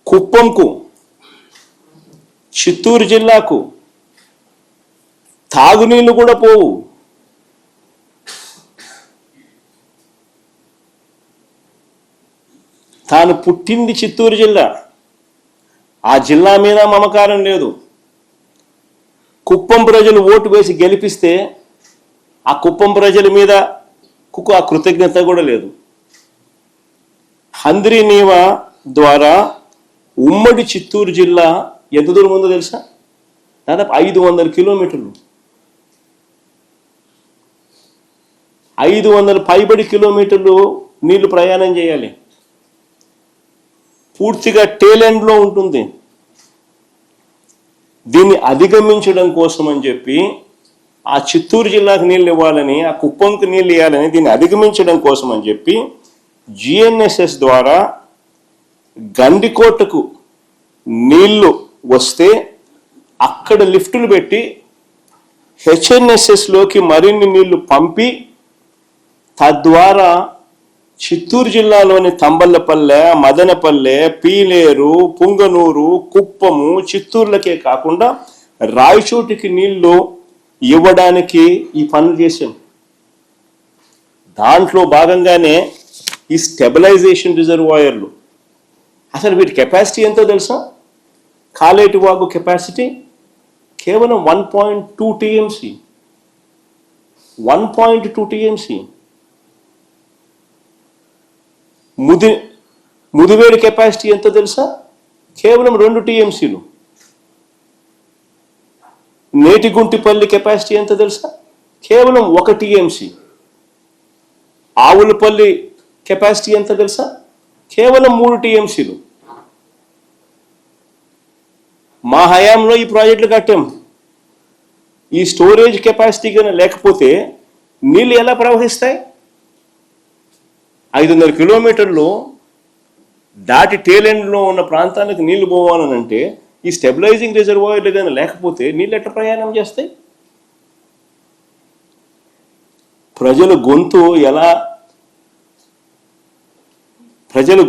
కుప్పంకు, చిత్తూరు జిల్లాకు తాగునీళ్ళు కూడా పోవు. తాను పుట్టింది చిత్తూరు జిల్లా, ఆ జిల్లా మీద మమకారం లేదు. కుప్పం ప్రజలు ఓటు వేసి గెలిపిస్తే ఆ కుప్పం ప్రజల మీద ఆ కృతజ్ఞత కూడా లేదు. హంద్రీ నీవా ద్వారా ఉమ్మడి చిత్తూరు జిల్లా ఎంత దూరం ఉందో తెలుసా? దాదాపు 500 కిలోమీటర్లు, 500 పైబడి కిలోమీటర్లు నీళ్లు ప్రయాణం చేయాలి. పూర్తిగా టేలెండ్లో ఉంటుంది. దీన్ని అధిగమించడం కోసం అని చెప్పి, ఆ చిత్తూరు జిల్లాకు నీళ్ళు ఇవ్వాలని, ఆ కుప్పంకు నీళ్ళు ఇవ్వాలని, దీన్ని అధిగమించడం కోసం అని చెప్పి జిఎన్ఎస్ఎస్ ద్వారా గండికోటకు నీళ్లు వస్తే అక్కడ లిఫ్టులు పెట్టి హెచ్ఎన్ఎస్ఎస్లోకి మరిన్ని నీళ్లు పంపి, తద్వారా చిత్తూరు జిల్లాలోని తంబల్లపల్లె, మదనపల్లె, పీలేరు, పుంగనూరు, కుప్పము, చిత్తూరులకే కాకుండా రాయచోటికి నీళ్లు ఇవ్వడానికి ఈ పనులు చేశాం. దాంట్లో భాగంగానే ఈ స్టెబిలైజేషన్ రిజర్వాయర్లు. అసలు వీటి కెపాసిటీ ఎంతో తెలుసా? కాలేటి వాగు కెపాసిటీ కేవలం 1.2 టీఎంసీ. 1.2 టీఎంసీ. ముదివేడి కెపాసిటీ ఎంతో తెలుసా? కేవలం 2 టీఎంసీలు. నేటిగుంటిపల్లి కెపాసిటీ ఎంతో తెలుసా? కేవలం 1 టీఎంసీ. ఆవులపల్లి కెపాసిటీ ఎంత తెలుసా? కేవలం 3 టీఎంసీలు. మా హయాంలో ఈ ప్రాజెక్టులు కట్టాం. ఈ స్టోరేజ్ కెపాసిటీ కానీ లేకపోతే నీళ్ళు ఎలా ప్రవహిస్తాయి? 500 కిలోమీటర్లు దాటి టేలెండ్లో ఉన్న ప్రాంతానికి నీళ్లు పోవాలనంటే ఈ స్టెబిలైజింగ్ రిజర్వాయర్లు కానీ లేకపోతే నీళ్ళు ఎట్లా ప్రయాణం చేస్తాయి? ప్రజల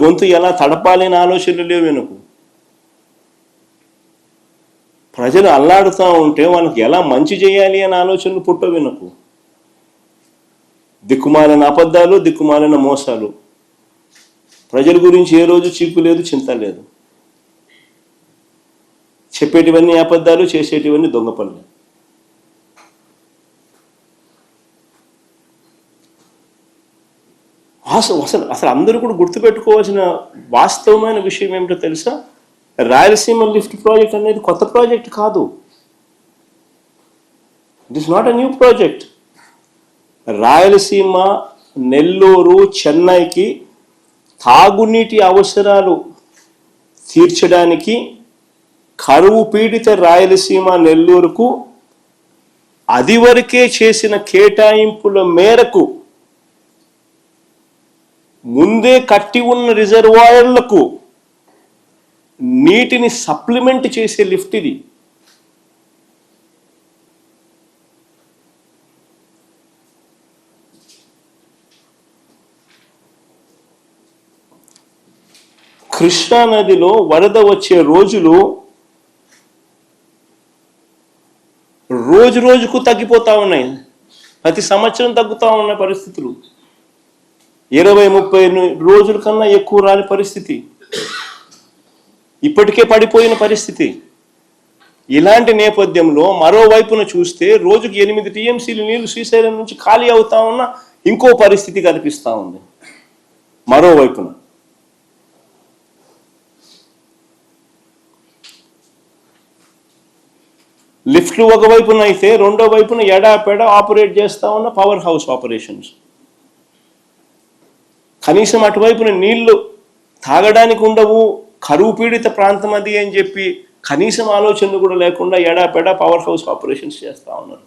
గొంతు ఎలా తడపాలని ఆలోచనలు లేవు వెనుకు. ప్రజలు అల్లాడుతూ ఉంటే వాళ్ళకి ఎలా మంచి చేయాలి అనే ఆలోచనలు పుట్ట వెనుకు. దిక్కుమాలిన అబద్ధాలు, దిక్కుమాలిన మోసాలు. ప్రజల గురించి ఏ రోజు చీకు లేదు, చింత లేదు. చెప్పేటివన్నీ అబద్ధాలు, చేసేటివన్నీ దొంగ పనులు. అసలు అందరూ కూడా గుర్తుపెట్టుకోవాల్సిన వాస్తవమైన విషయం ఏమిటో తెలుసా? రాయలసీమ లిఫ్ట్ ప్రాజెక్ట్ అనేది కొత్త ప్రాజెక్ట్ కాదు. It is not a new project. Rayalaseema, Nellore, చెన్నైకి తాగునీటి అవసరాలు తీర్చడానికి కరువు పీడిత రాయలసీమ, నెల్లూరుకు అది వరకే చేసిన కేటాయింపుల మేరకు ముందే కట్టి ఉన్న రిజర్వాయర్లకు నీటిని సప్లిమెంట్ చేసే లిఫ్ట్ ఇది. కృష్ణా నదిలో వరద వచ్చే రోజులు రోజుకు తగ్గిపోతా ఉన్నాయి. ప్రతి సంవత్సరం తగ్గుతూ ఉన్న పరిస్థితులు. 20-30 రోజుల కన్నా ఎక్కువ రాని పరిస్థితి. ఇప్పటికే పడిపోయిన పరిస్థితి. ఇలాంటి నేపథ్యంలో మరోవైపున చూస్తే రోజుకి 8 టీఎంసీలు నీళ్లు శ్రీశైలం నుంచి ఖాళీ అవుతా ఉన్న ఇంకో పరిస్థితి కనిపిస్తూ ఉంది. మరోవైపున లిఫ్ట్లు ఒకవైపున అయితే రెండో వైపున ఎడాపెడ ఆపరేట్ చేస్తూ ఉన్న పవర్ హౌస్ ఆపరేషన్స్. కనీసం అటువైపున నీళ్లు తాగడానికి ఉండవు, కరువు పీడిత ప్రాంతం అది అని చెప్పి కనీసం ఆలోచనలు కూడా లేకుండా ఎడాపెడ పవర్ హౌస్ ఆపరేషన్స్ చేస్తూ ఉన్నారు.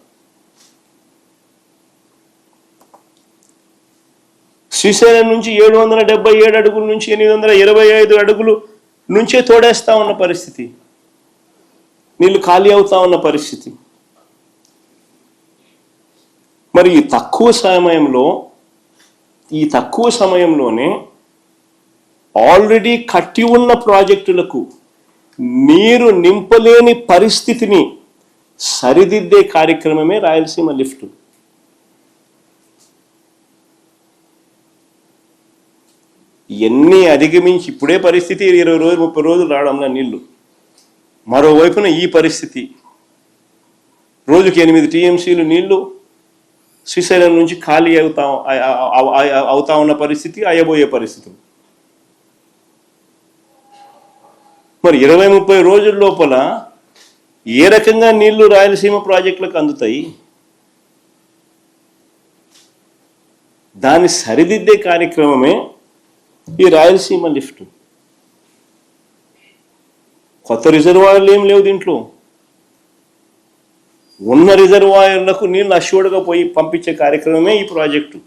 శ్రీశైలం నుంచి 777 అడుగుల నుంచి 825 అడుగులు నుంచే తోడేస్తా ఉన్న పరిస్థితి. నీళ్లు ఖాళీ అవుతా ఉన్న పరిస్థితి. మరి ఈ తక్కువ సమయంలోనే ఆల్రెడీ కట్టి ఉన్న ప్రాజెక్టులకు నీరు నింపలేని పరిస్థితిని సరిదిద్దే కార్యక్రమమే రాయలసీమ లిఫ్ట్. ఎన్ని అధిగమించి ఇప్పుడే పరిస్థితి 20 రోజులు 30 రోజులు రావడంలో నీళ్లు. మరోవైపున ఈ పరిస్థితి రోజుకి 8 టీఎంసీలు నీళ్లు శ్రీశైలం నుంచి ఖాళీ అవుతా ఉన్న పరిస్థితి, అయ్యబోయే పరిస్థితి. మరి 20-30 రోజుల లోపల ఏ రకంగా నీళ్లు రాయలసీమ ప్రాజెక్టులకు అందుతాయి? దాన్ని సరిదిద్దే కార్యక్రమమే ఈ రాయలసీమ లిఫ్ట్. కొత్త రిజర్వాయర్లు ఏం లేవు దీంట్లో. ఉన్న రిజర్వాయర్లకు నీళ్ళు అష్యూర్డ్గా పోయి పంపించే కార్యక్రమమే ఈ ప్రాజెక్టు.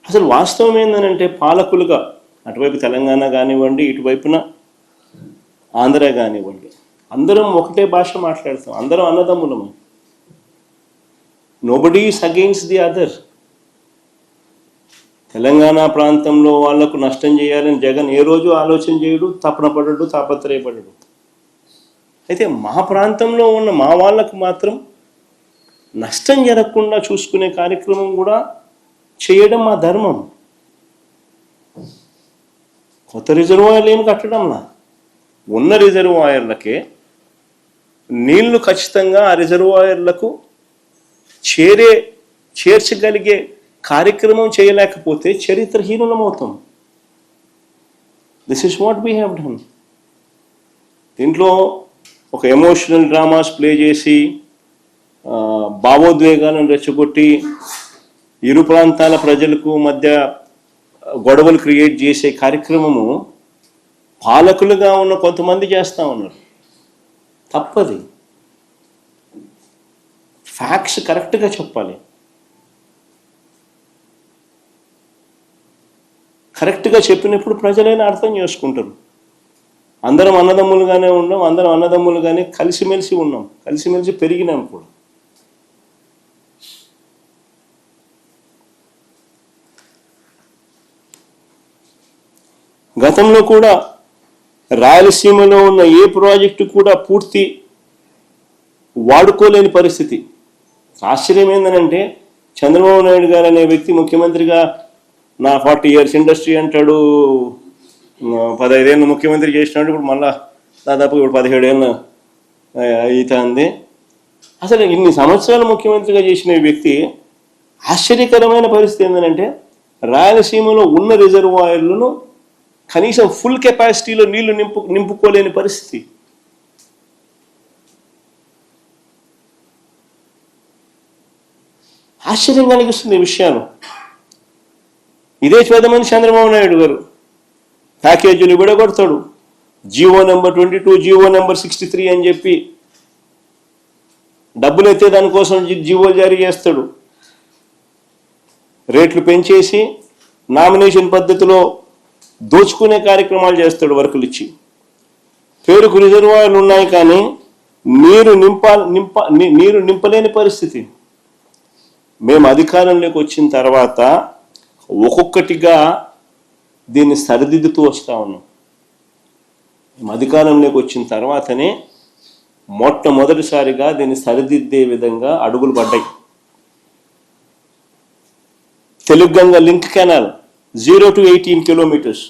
అసలు వాస్తవం ఏంటంటే పాలకులుగా అటువైపు తెలంగాణ కానివ్వండి, ఇటువైపున ఆంధ్ర కానివ్వండి, అందరం ఒకటే భాష మాట్లాడతాం. అందరం అన్నదమ్ములము. Nobody is against the other. Telangana ప్రాంతంలో వాళ్లకు నష్టం చేయాలని జగన్ ఏ రోజు ఆలోచన చేయడు, తపన పడడు, తాపత్రయపడడు. అయితే మా ప్రాంతంలో ఉన్న మా వాళ్ళకు మాత్రం నష్టం జరగకుండా చూసుకునే కార్యక్రమం కూడా చేయడం మా ధర్మం. కొత్త రిజర్వాయర్లు ఏమి కట్టడంలా, ఉన్న రిజర్వాయర్లకే నీళ్లు ఖచ్చితంగా ఆ రిజర్వాయర్లకు చేర్చగలిగే కార్యక్రమం చేయలేకపోతే చరిత్రహీనులమవుతాం. This is what we have done. దీంట్లో ఒక ఎమోషనల్ డ్రామాస్ ప్లే చేసి భావోద్వేగాలను రెచ్చగొట్టి ఇరు ప్రాంతాల ప్రజలకు మధ్య గొడవలు క్రియేట్ చేసే కార్యక్రమము పాలకులుగా ఉన్న కొంతమంది చేస్తూ ఉన్నారు. తప్పది. ఫ్యాక్ట్స్ కరెక్ట్గా చెప్పాలి. కరెక్ట్గా చెప్పినప్పుడు ప్రజలైనా అర్థం చేసుకుంటారు. అందరం అన్నదమ్ములుగానే ఉన్నాం, అందరం అన్నదమ్ములుగానే కలిసిమెలిసి ఉన్నాం, కలిసిమెలిసి పెరిగినాం కూడా. గతంలో కూడా రాయలసీమలో ఉన్న ఏ ప్రాజెక్టు కూడా పూర్తి వాడుకోలేని పరిస్థితి. ఆశ్చర్యం ఏంటంటే చంద్రబాబు నాయుడు గారు అనే వ్యక్తి ముఖ్యమంత్రిగా నా 40 years ఇండస్ట్రీ అంటాడు, 15 ఏళ్ళు ముఖ్యమంత్రి చేసినాడు, ఇప్పుడు మళ్ళా దాదాపు ఇప్పుడు 17 ఏళ్ళు అవుతుంది. అసలు ఇన్ని సంవత్సరాలు ముఖ్యమంత్రిగా చేసిన వ్యక్తి ఆశ్చర్యకరమైన పరిస్థితి ఏంటంటే రాయలసీమలో ఉన్న రిజర్వాయర్లను కనీసం ఫుల్ కెపాసిటీలో నీళ్లు నింపుకోలేని పరిస్థితి. ఆశ్చర్యంగా అనిపిస్తుంది ఈ విషయాలు. ఇదే పెద్దమని చంద్రబాబు నాయుడు గారు ప్యాకేజీలు విడగొడతాడు. జీవో నెంబర్ 22, జీవో నెంబర్ 63 అని చెప్పి డబ్బులు ఎత్తే దానికోసం జీవో జారీ చేస్తాడు. రేట్లు పెంచేసి నామినేషన్ పద్ధతిలో దోచుకునే కార్యక్రమాలు చేస్తాడు. వర్కులు ఇచ్చి పేరుకు రిజర్వాయర్లు ఉన్నాయి కానీ నీరు నింపలేని పరిస్థితి. మేము అధికారంలోకి వచ్చిన తర్వాత ఒక్కొక్కటిగా దీన్ని సరిదిద్దుతూ వస్తూ ఉన్నాం. మేము అధికారంలోకి వచ్చిన తర్వాతనే మొట్టమొదటిసారిగా దీన్ని సరిదిద్దే విధంగా అడుగులు పడ్డాయి. Telugu Ganga link canal 0 to 18 kilometers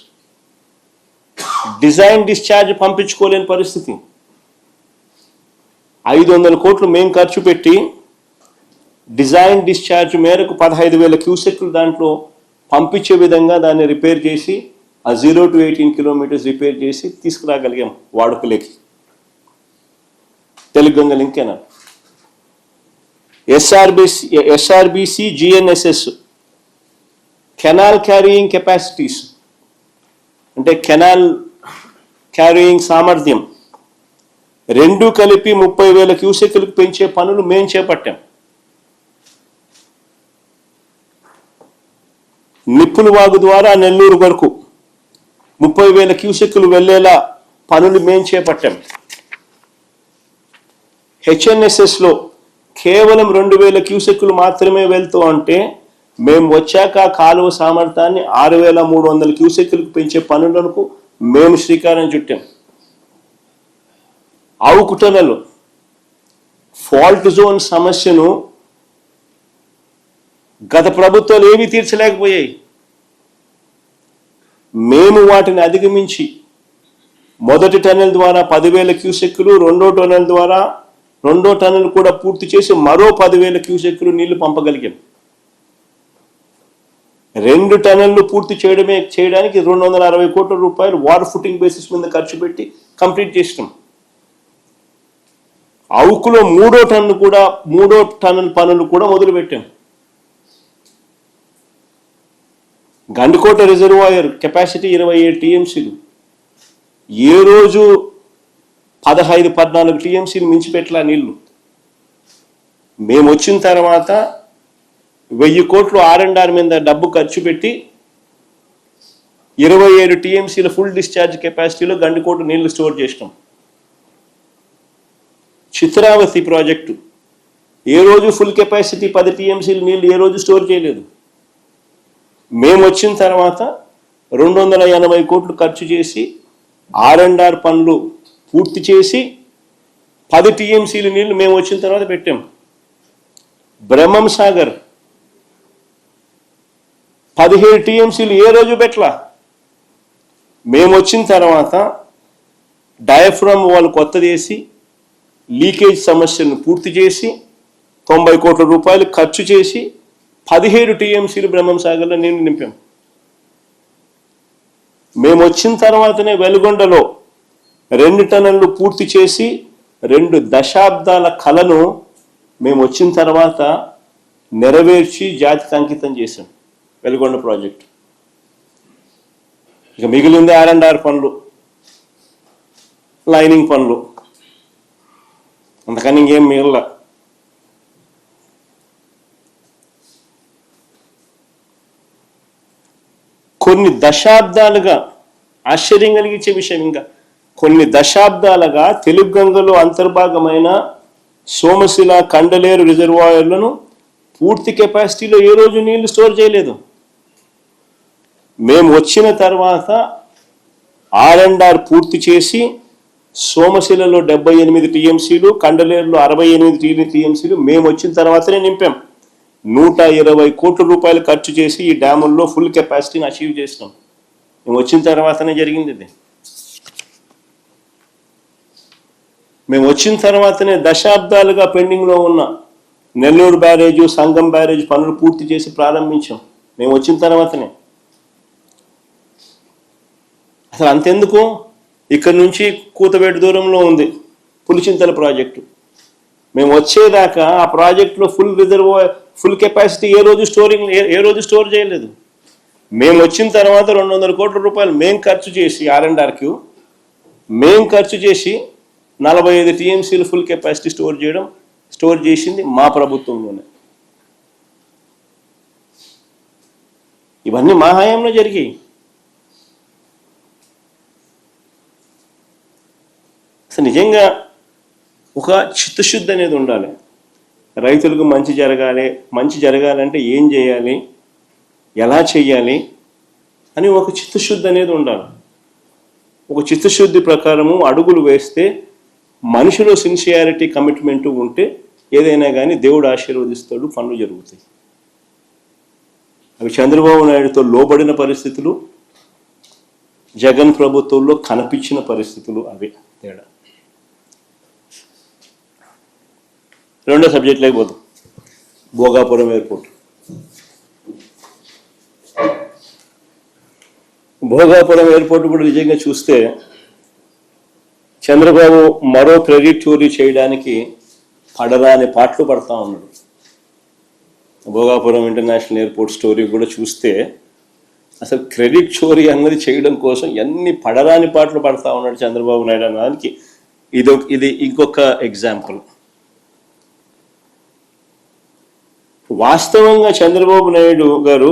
design discharge పంపించుకోలేని పరిస్థితి. 500 కోట్లు మేము ఖర్చు పెట్టి డిజైన్ డిశ్చార్జ్ మేరకు 15,000 క్యూసెక్లు దాంట్లో పంపించే విధంగా దాన్ని రిపేర్ చేసి ఆ 0 to 18 kilometers రిపేర్ చేసి తీసుకురాగలిగాం వాడుకలేకి. Telugu Ganga link canal, SRBC GNSS canal carrying capacities అంటే కెనాల్ క్యారీయింగ్ సామర్థ్యం రెండు కలిపి 30,000 క్యూసెక్లకు పెంచే పనులు మేము చేపట్టాం. నిప్పుల వాగు ద్వారా నెల్లూరు వరకు 30,000 క్యూసెక్లు వెళ్లేలా పనులు మేము చేపట్టాం. హెచ్ఎన్ఎస్ఎస్లో కేవలం 2,000 క్యూసెక్లు మాత్రమే వెళ్తూ అంటే మేము వచ్చాక కాలువ సామర్థ్యాన్ని 6,300 క్యూసెక్లకు పెంచే పనులకు మేము శ్రీకారం చుట్టాం. ఆవుకుటలలో ఫాల్ట్ జోన్ సమస్యను గత ప్రభుత్వాలు ఏమీ తీర్చలేకపోయాయి. మేము వాటిని అధిగమించి మొదటి టన్నెల్ ద్వారా 10,000 క్యూసెక్లు, రెండో టన్నెల్ కూడా పూర్తి చేసి మరో 10,000 క్యూసెక్లు నీళ్లు పంపగలిగాం. 2 టన్నెళ్లు పూర్తి చేయడానికి 260 కోట్ల రూపాయలు వాటర్ ఫుటింగ్ బేసిస్ మీద ఖర్చు పెట్టి కంప్లీట్ చేసినాం. అవుకులో 3వ టన్నెల్ పనులు కూడా మొదలుపెట్టాం. గండికోట రిజర్వాయర్ కెపాసిటీ 27 టీఎంసీలు, ఏ రోజు 15-14 టీఎంసీలు మించిపెట్టలా నీళ్లు. మేము వచ్చిన తర్వాత 1,000 కోట్లు R&R మీద డబ్బు ఖర్చు పెట్టి 27 టీఎంసీల ఫుల్ డిశ్చార్జ్ కెపాసిటీలో గండికోట నీళ్లు స్టోర్ చేసినాం. చిత్రావతి ప్రాజెక్టు ఏ రోజు ఫుల్ కెపాసిటీ 10 టీఎంసీల నీళ్లు ఏ రోజు స్టోర్ చేయలేదు. మేము వచ్చిన తర్వాత 280 కోట్లు ఖర్చు చేసి R&R పనులు పూర్తి చేసి 10 టీఎంసీల నీళ్లు మేము వచ్చిన తర్వాత పెట్టాం. బ్రహ్మం సాగర్ 17 టీఎంసీలు ఏ రోజు పెట్టలా. మేము వచ్చిన తర్వాత డయాఫ్రమ్ వాళ్ళు కొత్తది వేసి లీకేజ్ సమస్యను పూర్తి చేసి 90 కోట్ల రూపాయలు ఖర్చు చేసి 17 టీఎంసీలు బ్రహ్మం సాగర్లో నీళ్లు నింపాం. మేము వచ్చిన తర్వాతనే వెలుగొండలో 2 టన్నెళ్లు పూర్తి చేసి 2 దశాబ్దాల కలను మేము వచ్చిన తర్వాత నెరవేర్చి జాతికి అంకితం చేశాం. వెలుగొండ ప్రాజెక్టు ఇక మిగిలింది R&R పనులు, లైనింగ్ పనులు, అంతకని ఇంకేం మిగల. కొన్ని దశాబ్దాలుగా ఆశ్చర్యం కలిగించే విషయం, ఇంకా కొన్ని దశాబ్దాలుగా తెలుగు గంగలో అంతర్భాగమైన సోమశిల, కండలేరు రిజర్వాయర్లను పూర్తి కెపాసిటీలో ఏ రోజు నీళ్లు స్టోర్ చేయలేదు. మేము వచ్చిన తర్వాత R&R పూర్తి చేసి సోమశిలలో 78 టీఎంసీలు, కండలేరులో 68 టీఎంసీలు మేము వచ్చిన తర్వాతనే నింపాం. 120 కోట్ల రూపాయలు ఖర్చు చేసి ఈ డ్యాముల్లో ఫుల్ కెపాసిటీని అచీవ్ చేసినాం. మేము వచ్చిన తర్వాతనే జరిగింది ఇది. మేము వచ్చిన తర్వాతనే దశాబ్దాలుగా పెండింగ్లో ఉన్న నెల్లూరు బ్యారేజు, సంగం బ్యారేజ్ పనులు పూర్తి చేసి ప్రారంభించాం. మేము వచ్చిన తర్వాతనే. అసలు అంతెందుకు, ఇక్కడి నుంచి కూతవేటు దూరంలో ఉంది పులిచింతల ప్రాజెక్టు. మేము వచ్చేదాకా ఆ ప్రాజెక్టులో ఫుల్ కెపాసిటీ ఏ రోజు స్టోర్ చేయలేదు. మేము వచ్చిన తర్వాత 200 కోట్ల రూపాయలు మేము ఖర్చు చేసి R&Rకి మేము ఖర్చు చేసి 45 టీఎంసీలు ఫుల్ కెపాసిటీ స్టోర్ చేసింది మా ప్రభుత్వంలోనే. ఇవన్నీ మా హయాంలో జరిగాయి. అసలు నిజంగా ఒక చిత్తశుద్ధి అనేది ఉండాలి. రైతులకు మంచి జరగాలంటే ఏం చేయాలి, ఎలా చేయాలి అని ఒక చిత్తశుద్ధి అనేది ఉండాలి. ఒక చిత్తశుద్ధి ప్రకారము అడుగులు వేస్తే, మనిషిలో సిన్సియారిటీ, కమిట్మెంట్ ఉంటే ఏదైనా కానీ దేవుడు ఆశీర్వదిస్తాడు, పనులు జరుగుతాయి. అవి చంద్రబాబు నాయుడుతో లోబడిన పరిస్థితులు, జగన్ ప్రభుత్వంలో కనిపించిన పరిస్థితులు అవే తేడా. రెండో సబ్జెక్ట్ లేకపోతాం, భోగాపురం ఎయిర్పోర్ట్. భోగాపురం ఎయిర్పోర్ట్ కూడా నిజంగా చూస్తే చంద్రబాబు మరో క్రెడిట్ చోరీ చేయడానికి పడరాని పాటలు పడతా ఉన్నాడు. భోగాపురం ఇంటర్నేషనల్ ఎయిర్పోర్ట్ స్టోరీ కూడా చూస్తే అసలు క్రెడిట్ చోరీ అన్నది చేయడం కోసం ఎన్ని పడరాని పాటలు పడతా ఉన్నాడు చంద్రబాబు నాయుడు అన్నదానికి ఇది ఇంకొక ఎగ్జాంపుల్. వాస్తవంగా చంద్రబాబు నాయుడు గారు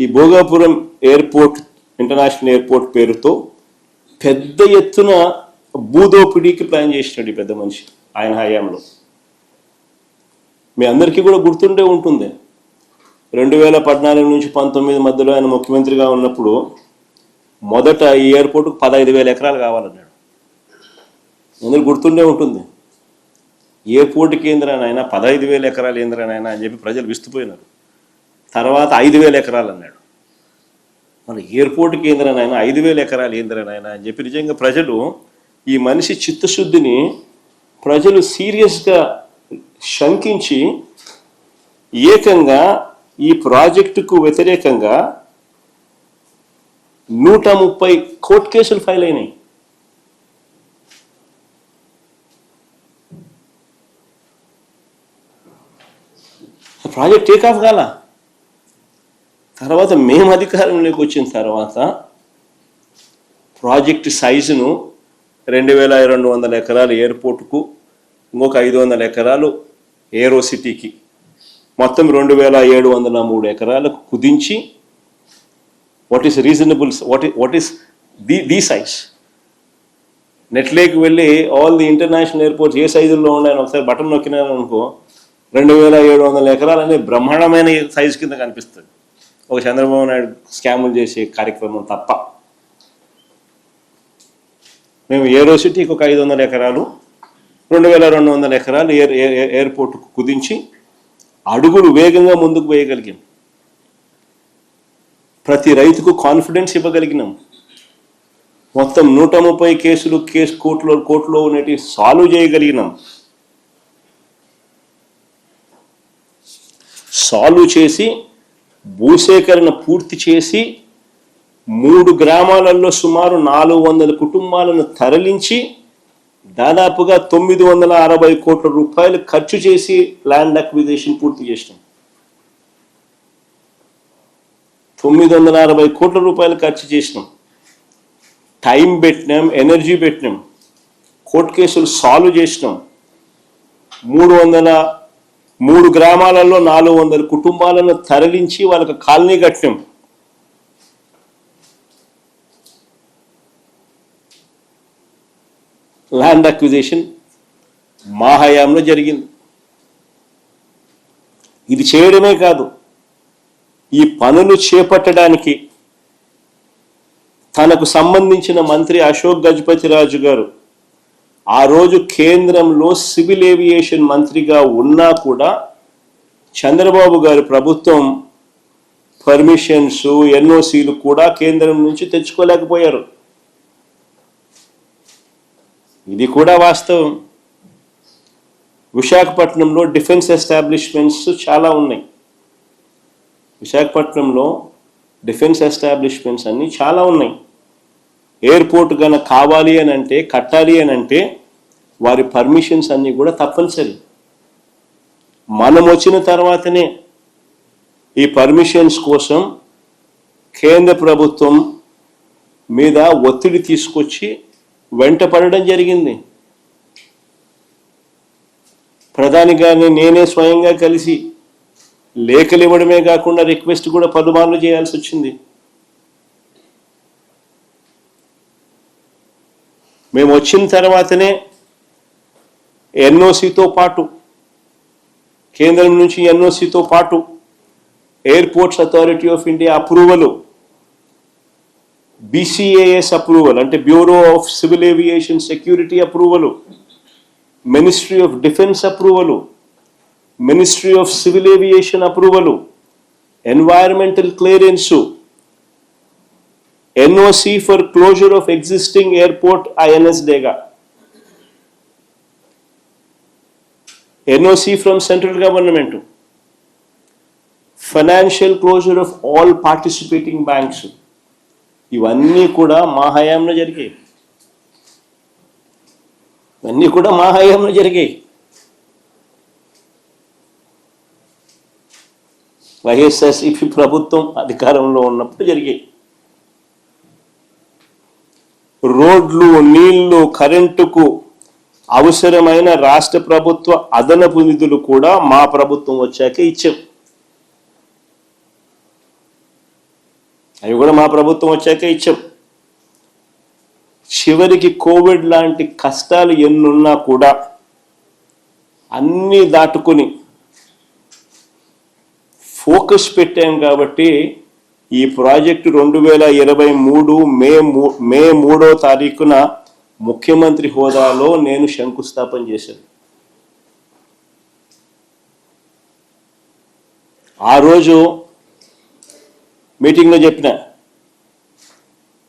ఈ భోగాపురం ఎయిర్పోర్ట్, ఇంటర్నేషనల్ ఎయిర్పోర్ట్ పేరుతో పెద్ద ఎత్తున భూదోపిడీకి ప్లాన్ చేసినాడు ఈ పెద్ద మనిషి ఆయన హయాంలో. మీ అందరికీ కూడా గుర్తుండే ఉంటుంది, 2014 నుంచి 19 మధ్యలో ఆయన ముఖ్యమంత్రిగా ఉన్నప్పుడు మొదట ఈ ఎయిర్పోర్టుకు 15,000 ఎకరాలు కావాలన్నాడు. అందరికి గుర్తుండే ఉంటుంది. ఎయిర్పోర్ట్ కేంద్రానైనా 15,000 ఎకరాలు ఏంద్రానైనా అని చెప్పి ప్రజలు విస్తుపోయినారు. తర్వాత 5,000 ఎకరాలు అన్నాడు. మన ఎయిర్పోర్ట్ కేంద్రానైనా 5,000 ఎకరాలు ఏంద్రానైనా అని చెప్పి నిజంగా ప్రజలు, ఈ మనిషి చిత్తశుద్ధిని ప్రజలు సీరియస్గా శంకించి ఏకంగా ఈ ప్రాజెక్టుకు వ్యతిరేకంగా 130 కోర్టు కేసులు ఫైల్ అయినాయి. ప్రాజెక్ట్ టేకాఫ్ కాల. తర్వాత మేము అధికారంలోకి వచ్చిన తర్వాత ప్రాజెక్ట్ సైజును 2,200 ఎకరాలు ఎయిర్పోర్టుకు, ఇంకొక 500 ఎకరాలు ఏరో సిటీకి, మొత్తం 2,703 ఎకరాలకు కుదించి what is reasonable, what is the size. నెట్లోకి వెళ్ళి ఆల్ ది ఇంటర్నేషనల్ ఎయిర్పోర్ట్స్ ఏ సైజుల్లో ఉన్నాయని ఒకసారి బటన్ నొక్కినారనుకో 2,700 ఎకరాలు అనేది బ్రహ్మాండమైన సైజు కింద కనిపిస్తుంది, ఒక చంద్రబాబు నాయుడు స్కాములు చేసే కార్యక్రమం తప్ప. మేము ఏరో సిటీకి ఒక 500 ఎకరాలు, 2,200 ఎకరాలు ఎయిర్పోర్టుకు కుదించి అడుగులు వేగంగా ముందుకు వేయగలిగాం. ప్రతి రైతుకు కాన్ఫిడెన్స్ ఇవ్వగలిగినాం. మొత్తం 130 కోర్టులో ఉన్నటి సాల్వ్ చేయగలిగినాం. సాల్వ్ చేసి భూసేకరణ పూర్తి చేసి 3 గ్రామాలలో సుమారు 400 కుటుంబాలను తరలించి దాదాపుగా 960 కోట్ల రూపాయలు ఖర్చు చేసి ల్యాండ్ అక్విజిషన్ పూర్తి చేసినాం. 960 కోట్ల రూపాయలు ఖర్చు చేసినాం. టైం పెట్టినాం, ఎనర్జీ పెట్టినాం, కోర్టు కేసులు సాల్వ్ చేసినాం. 303 గ్రామాలలో 400 కుటుంబాలను తరలించి వాళ్ళకి కాలనీ కట్టినాం. ల్యాండ్ అక్విజిషన్ మా హయాంలో జరిగింది. ఇది చేయడమే కాదు, ఈ పనులు చేపట్టడానికి తనకు సంబంధించిన మంత్రి అశోక్ గజపతి రాజు గారు ఆ రోజు కేంద్రంలో సివిల్ ఏవియేషన్ మంత్రిగా ఉన్నా కూడా చంద్రబాబు గారి ప్రభుత్వం పర్మిషన్స్, ఎన్ఓసీలు కూడా కేంద్రం నుంచి తెచ్చుకోలేకపోయారు. ఇది కూడా వాస్తవం. విశాఖపట్నంలో డిఫెన్స్ ఎస్టాబ్లిష్మెంట్స్ చాలా ఉన్నాయి. విశాఖపట్నంలో డిఫెన్స్ ఎస్టాబ్లిష్మెంట్స్ అన్నీ చాలా ఉన్నాయి. ఎయిర్పోర్ట్ కనుక కావాలి అని అంటే, కట్టాలి అని అంటే వారి పర్మిషన్స్ అన్నీ కూడా తప్పనిసరి. మనం వచ్చిన తర్వాతనే ఈ పర్మిషన్స్ కోసం కేంద్ర ప్రభుత్వం మీద ఒత్తిడి తీసుకొచ్చి వెంట పడడం జరిగింది. ప్రధాని గారిని నేనే స్వయంగా కలిసి లేఖలు ఇవ్వడమే కాకుండా రిక్వెస్ట్ కూడా పలుమార్లు చేయాల్సి వచ్చింది. మేము వచ్చిన తర్వాతనే ఎన్ఓసితో పాటు, కేంద్రం నుంచి ఎన్ఓసితో పాటు airports authority of India approval, BCAS approval అంటే bureau of civil aviation security approval, ministry of defence approval, ministry of civil aviation approval, environmental clearance, NOC for closure of existing airport INS Dega, NOC from central government, financial closure of all participating banks. ఇవన్నీ కూడా మా హయాంలో జరిగాయి. ఇవన్నీ కూడా మా హయాంలో జరిగాయి. వైఎస్ఆర్సీపీ ప్రభుత్వం అధికారంలో ఉన్నప్పుడు జరిగాయి. రోడ్లు, నీళ్లు, కరెంటుకు అవసరమైన రాష్ట్ర ప్రభుత్వ అదనపు నిధులు కూడా మా ప్రభుత్వం వచ్చాకే ఇచ్చాం. అవి కూడా మా ప్రభుత్వం వచ్చాకే ఇచ్చాం. చివరికి కోవిడ్ లాంటి కష్టాలు ఎన్నున్నా కూడా అన్నీ దాటుకుని ఫోకస్ పెట్టాం కాబట్టి ఈ ప్రాజెక్టు 2023 మే 3వ తారీఖున ముఖ్యమంత్రి హోదాలో నేను శంకుస్థాపన చేశాను. ఆ రోజు మీటింగ్లో చెప్పిన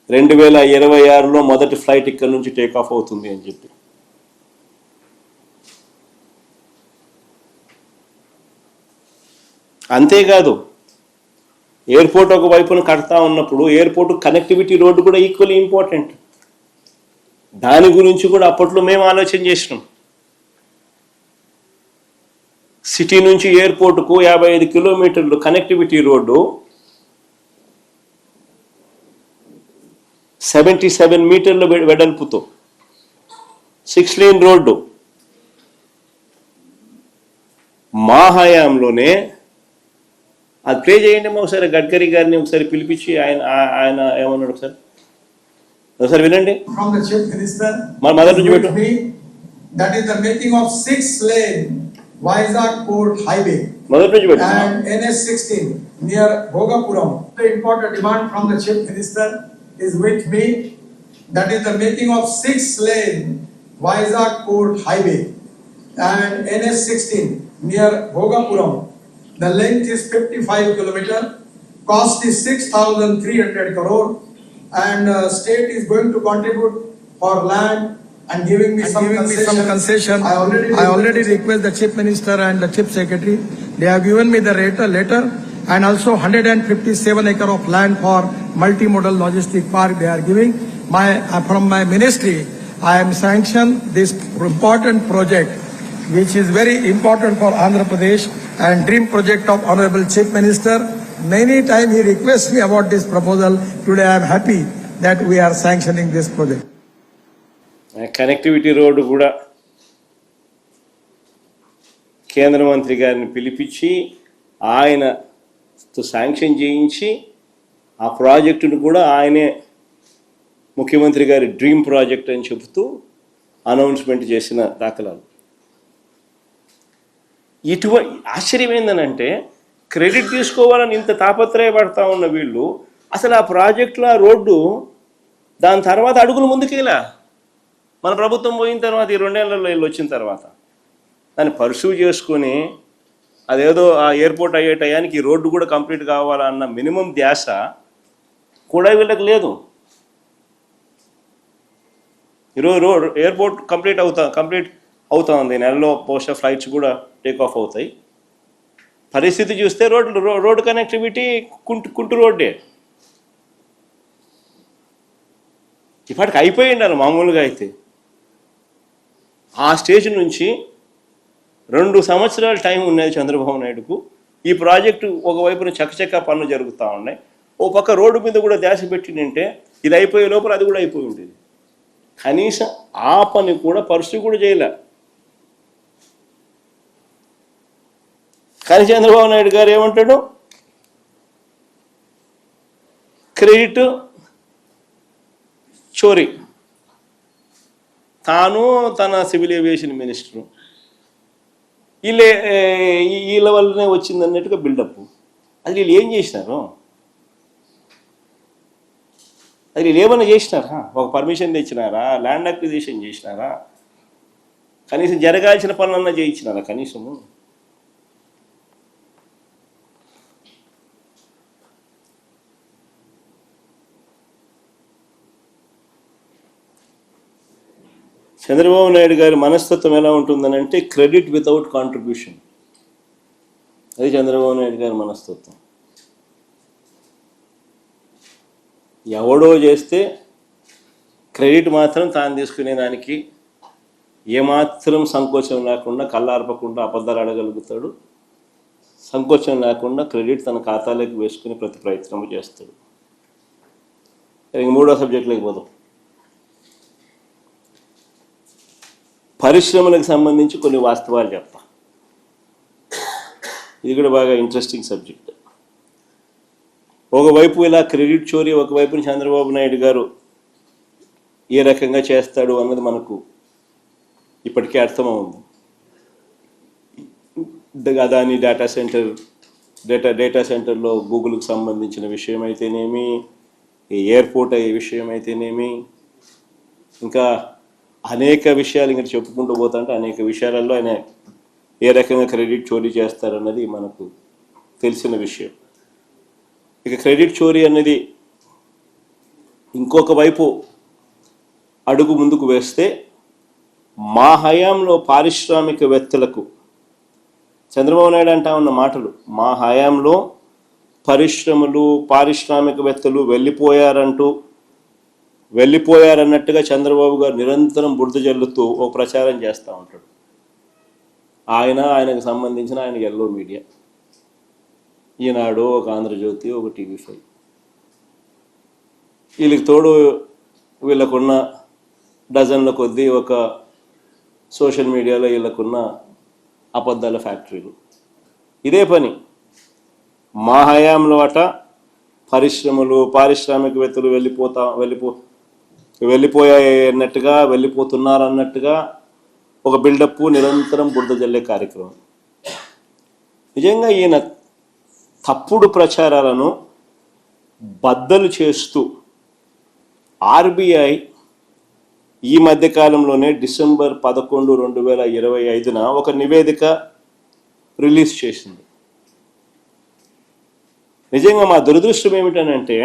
2026లో మొదటి ఫ్లైట్ ఇక్కడ నుంచి టేక్ ఆఫ్ అవుతుంది అని చెప్పి. అంతేకాదు, ఎయిర్పోర్ట్ ఒక వైపున కడతా ఉన్నప్పుడు ఎయిర్పోర్ట్ కనెక్టివిటీ రోడ్డు కూడా ఈక్వల్లీ ఇంపార్టెంట్. దాని గురించి కూడా అప్పట్లో మేము ఆలోచన చేసినాం. సిటీ నుంచి ఎయిర్పోర్టుకు 55 కిలోమీటర్లు కనెక్టివిటీ రోడ్డు, 77 మీటర్ల వెడల్పుతో 6 లేన్ రోడ్డు మా హయాంలోనే. అది ప్లే చేయండి ఒకసారి, గడ్కరీ గారిని ఒకసారి పిలిపించి ఆయన ఏమన్నాడు ఒకసారి వినండి. From the Chief Minister, మొదటి నుంచి పెట్టు. that is the making of 6 lane Vizag Port Highway మొదటి నుంచి పెట్టు. and NS16 near Bhogapuram. The important demand from the Chief Minister is with me. That is the making of 6 lane Vizag Port Highway and NS16 near Bhogapuram. The length is 55 kilometer, cost is 6,300 crore, and state is going to contribute for land and giving me some concession. I already request the Chief Minister and the Chief Secretary. They have given me the letter and also 157 acre of land for multimodal logistic park they are giving. From my ministry, I am sanctioned this important project, which is very important for Andhra Pradesh and dream project of Honorable Chief Minister. Many times he requests me about this proposal. Today I am happy that we are sanctioning this project. Connectivity road కూడా కేంద్ర మంత్రి గారిని పిలిపించి ఆయనతో sanction చేయించి ఆ ప్రాజెక్టును కూడా ఆయనే ముఖ్యమంత్రి గారి డ్రీమ్ ప్రాజెక్ట్ అని చెబుతూ అనౌన్స్మెంట్ చేసిన దాఖలాలు. ఆశ్చర్యం ఏందనంటే క్రెడిట్ తీసుకోవాలని ఇంత తాపత్రయపడతా ఉన్న వీళ్ళు అసలు ఆ ప్రాజెక్టులో ఆ రోడ్డు దాని తర్వాత అడుగులు ముందుకేలా మన ప్రభుత్వం పోయిన తర్వాత ఈ 2 ఏళ్లలో వీళ్ళు వచ్చిన తర్వాత దాన్ని పర్సూ చేసుకొని అదేదో ఆ ఎయిర్పోర్ట్ అయ్యే టయానికి ఈ రోడ్డు కూడా కంప్లీట్ కావాలన్న మినిమం ధ్యాస కూడా వీళ్ళకి లేదు. ఈరోజు ఎయిర్పోర్ట్ కంప్లీట్ అవుతా ఉంది, నెలలో బహుశా ఫ్లైట్స్ కూడా టేక్ ఆఫ్ అవుతాయి. పరిస్థితి చూస్తే రోడ్డు కనెక్టివిటీ కుంటు రోడ్డే ఇప్పటికి అయిపోయిండాలి. మామూలుగా అయితే ఆ స్టేజ్ నుంచి 2 సంవత్సరాల టైం ఉన్నది చంద్రబాబు నాయుడుకు. ఈ ప్రాజెక్టు ఒకవైపున చకచకా పనులు జరుగుతూ ఉన్నాయి, ఓ పక్క రోడ్డు మీద కూడా ధ్యాస పెట్టిందంటే ఇది అయిపోయే లోపల అది కూడా అయిపోయి ఉండేది. కనీసం ఆ పని కూడా పర్సూ కూడా చేయలే. కానీ చంద్రబాబు నాయుడు గారు ఏమంటాడు, క్రెడిట్ చోరీ. తాను తన సివిల్ ఏవియేషన్ మినిస్టరు వీళ్ళ వల్లనే వచ్చింది అన్నట్టుగా బిల్డప్. అది వీళ్ళు ఏం చేసినారు? అది వీళ్ళు ఏమన్నా చేసినారా? ఒక పర్మిషన్ తెచ్చినారా? ల్యాండ్ అక్విజిషన్ చేసినారా? కనీసం జరగాల్సిన పనులన్నా చేయించినారా? కనీసము చంద్రబాబు నాయుడు గారి మనస్తత్వం ఎలా ఉంటుందనంటే క్రెడిట్ వితౌట్ కాంట్రిబ్యూషన్. అది చంద్రబాబు నాయుడు గారి మనస్తత్వం. ఎవడో చేస్తే క్రెడిట్ మాత్రం తాను తీసుకునేదానికి ఏమాత్రం సంకోచం లేకుండా, కళ్ళార్పకుండా అబద్ధాలు అడగలుగుతాడు. సంకోచం లేకుండా క్రెడిట్ తన ఖాతాలోకి వేసుకుని ప్రతి ప్రయత్నం చేస్తాడు. ఇంక 3వ సబ్జెక్టులోకి పోదాం. పరిశ్రమలకు సంబంధించి కొన్ని వాస్తవాలు చెప్తా. ఇది కూడా బాగా ఇంట్రెస్టింగ్ సబ్జెక్ట్. ఒకవైపు ఇలా క్రెడిట్ చోరీ, ఒకవైపున చంద్రబాబు నాయుడు గారు ఏ రకంగా చేస్తాడు అన్నది మనకు ఇప్పటికే అర్థమవుతుంది. అదాని డేటా సెంటర్లో గూగుల్కి సంబంధించిన విషయం అయితేనేమి, ఎయిర్పోర్ట్ అయ్యే విషయం అయితేనేమి, ఇంకా అనేక విషయాలు ఇంకా చెప్పుకుంటూ పోతుంటే అనేక విషయాలలో ఆయన ఏ రకంగా క్రెడిట్ చోరీ చేస్తారన్నది మనకు తెలిసిన విషయం. ఇక క్రెడిట్ చోరీ అనేది ఇంకొక వైపు అడుగు ముందుకు వేస్తే, మా హయాంలో పారిశ్రామికవేత్తలకు చంద్రబాబు నాయుడు అంటా ఉన్న మాటలు, మా హయాంలో పరిశ్రమలు పారిశ్రామికవేత్తలు వెళ్ళిపోయారన్నట్టుగా చంద్రబాబు గారు నిరంతరం బురద జల్లుతూ ఒక ప్రచారం చేస్తూ ఉంటాడు. ఆయనకు సంబంధించిన ఆయన ఎల్లో మీడియా, ఈనాడు, ఒక ఆంధ్రజ్యోతి, ఒక TV5, వీళ్ళకి తోడు వీళ్ళకున్న డజన్ల కొద్దీ ఒక సోషల్ మీడియాలో వీళ్ళకున్న అబద్ధాల ఫ్యాక్టరీలు. ఇదే పని మా హయాంలో అట పరిశ్రమలు పారిశ్రామికవేత్తలు వెళ్ళిపోయాయన్నట్టుగా, వెళ్ళిపోతున్నారన్నట్టుగా ఒక బిల్డప్, నిరంతరం బురద జల్లే కార్యక్రమం. నిజంగా ఈయన తప్పుడు ప్రచారాలను బద్దలు చేస్తూ RBI ఈ మధ్యకాలంలోనే డిసెంబర్ 11, 2025 ఒక నివేదిక రిలీజ్ చేసింది. నిజంగా మా దురదృష్టం ఏమిటనంటే,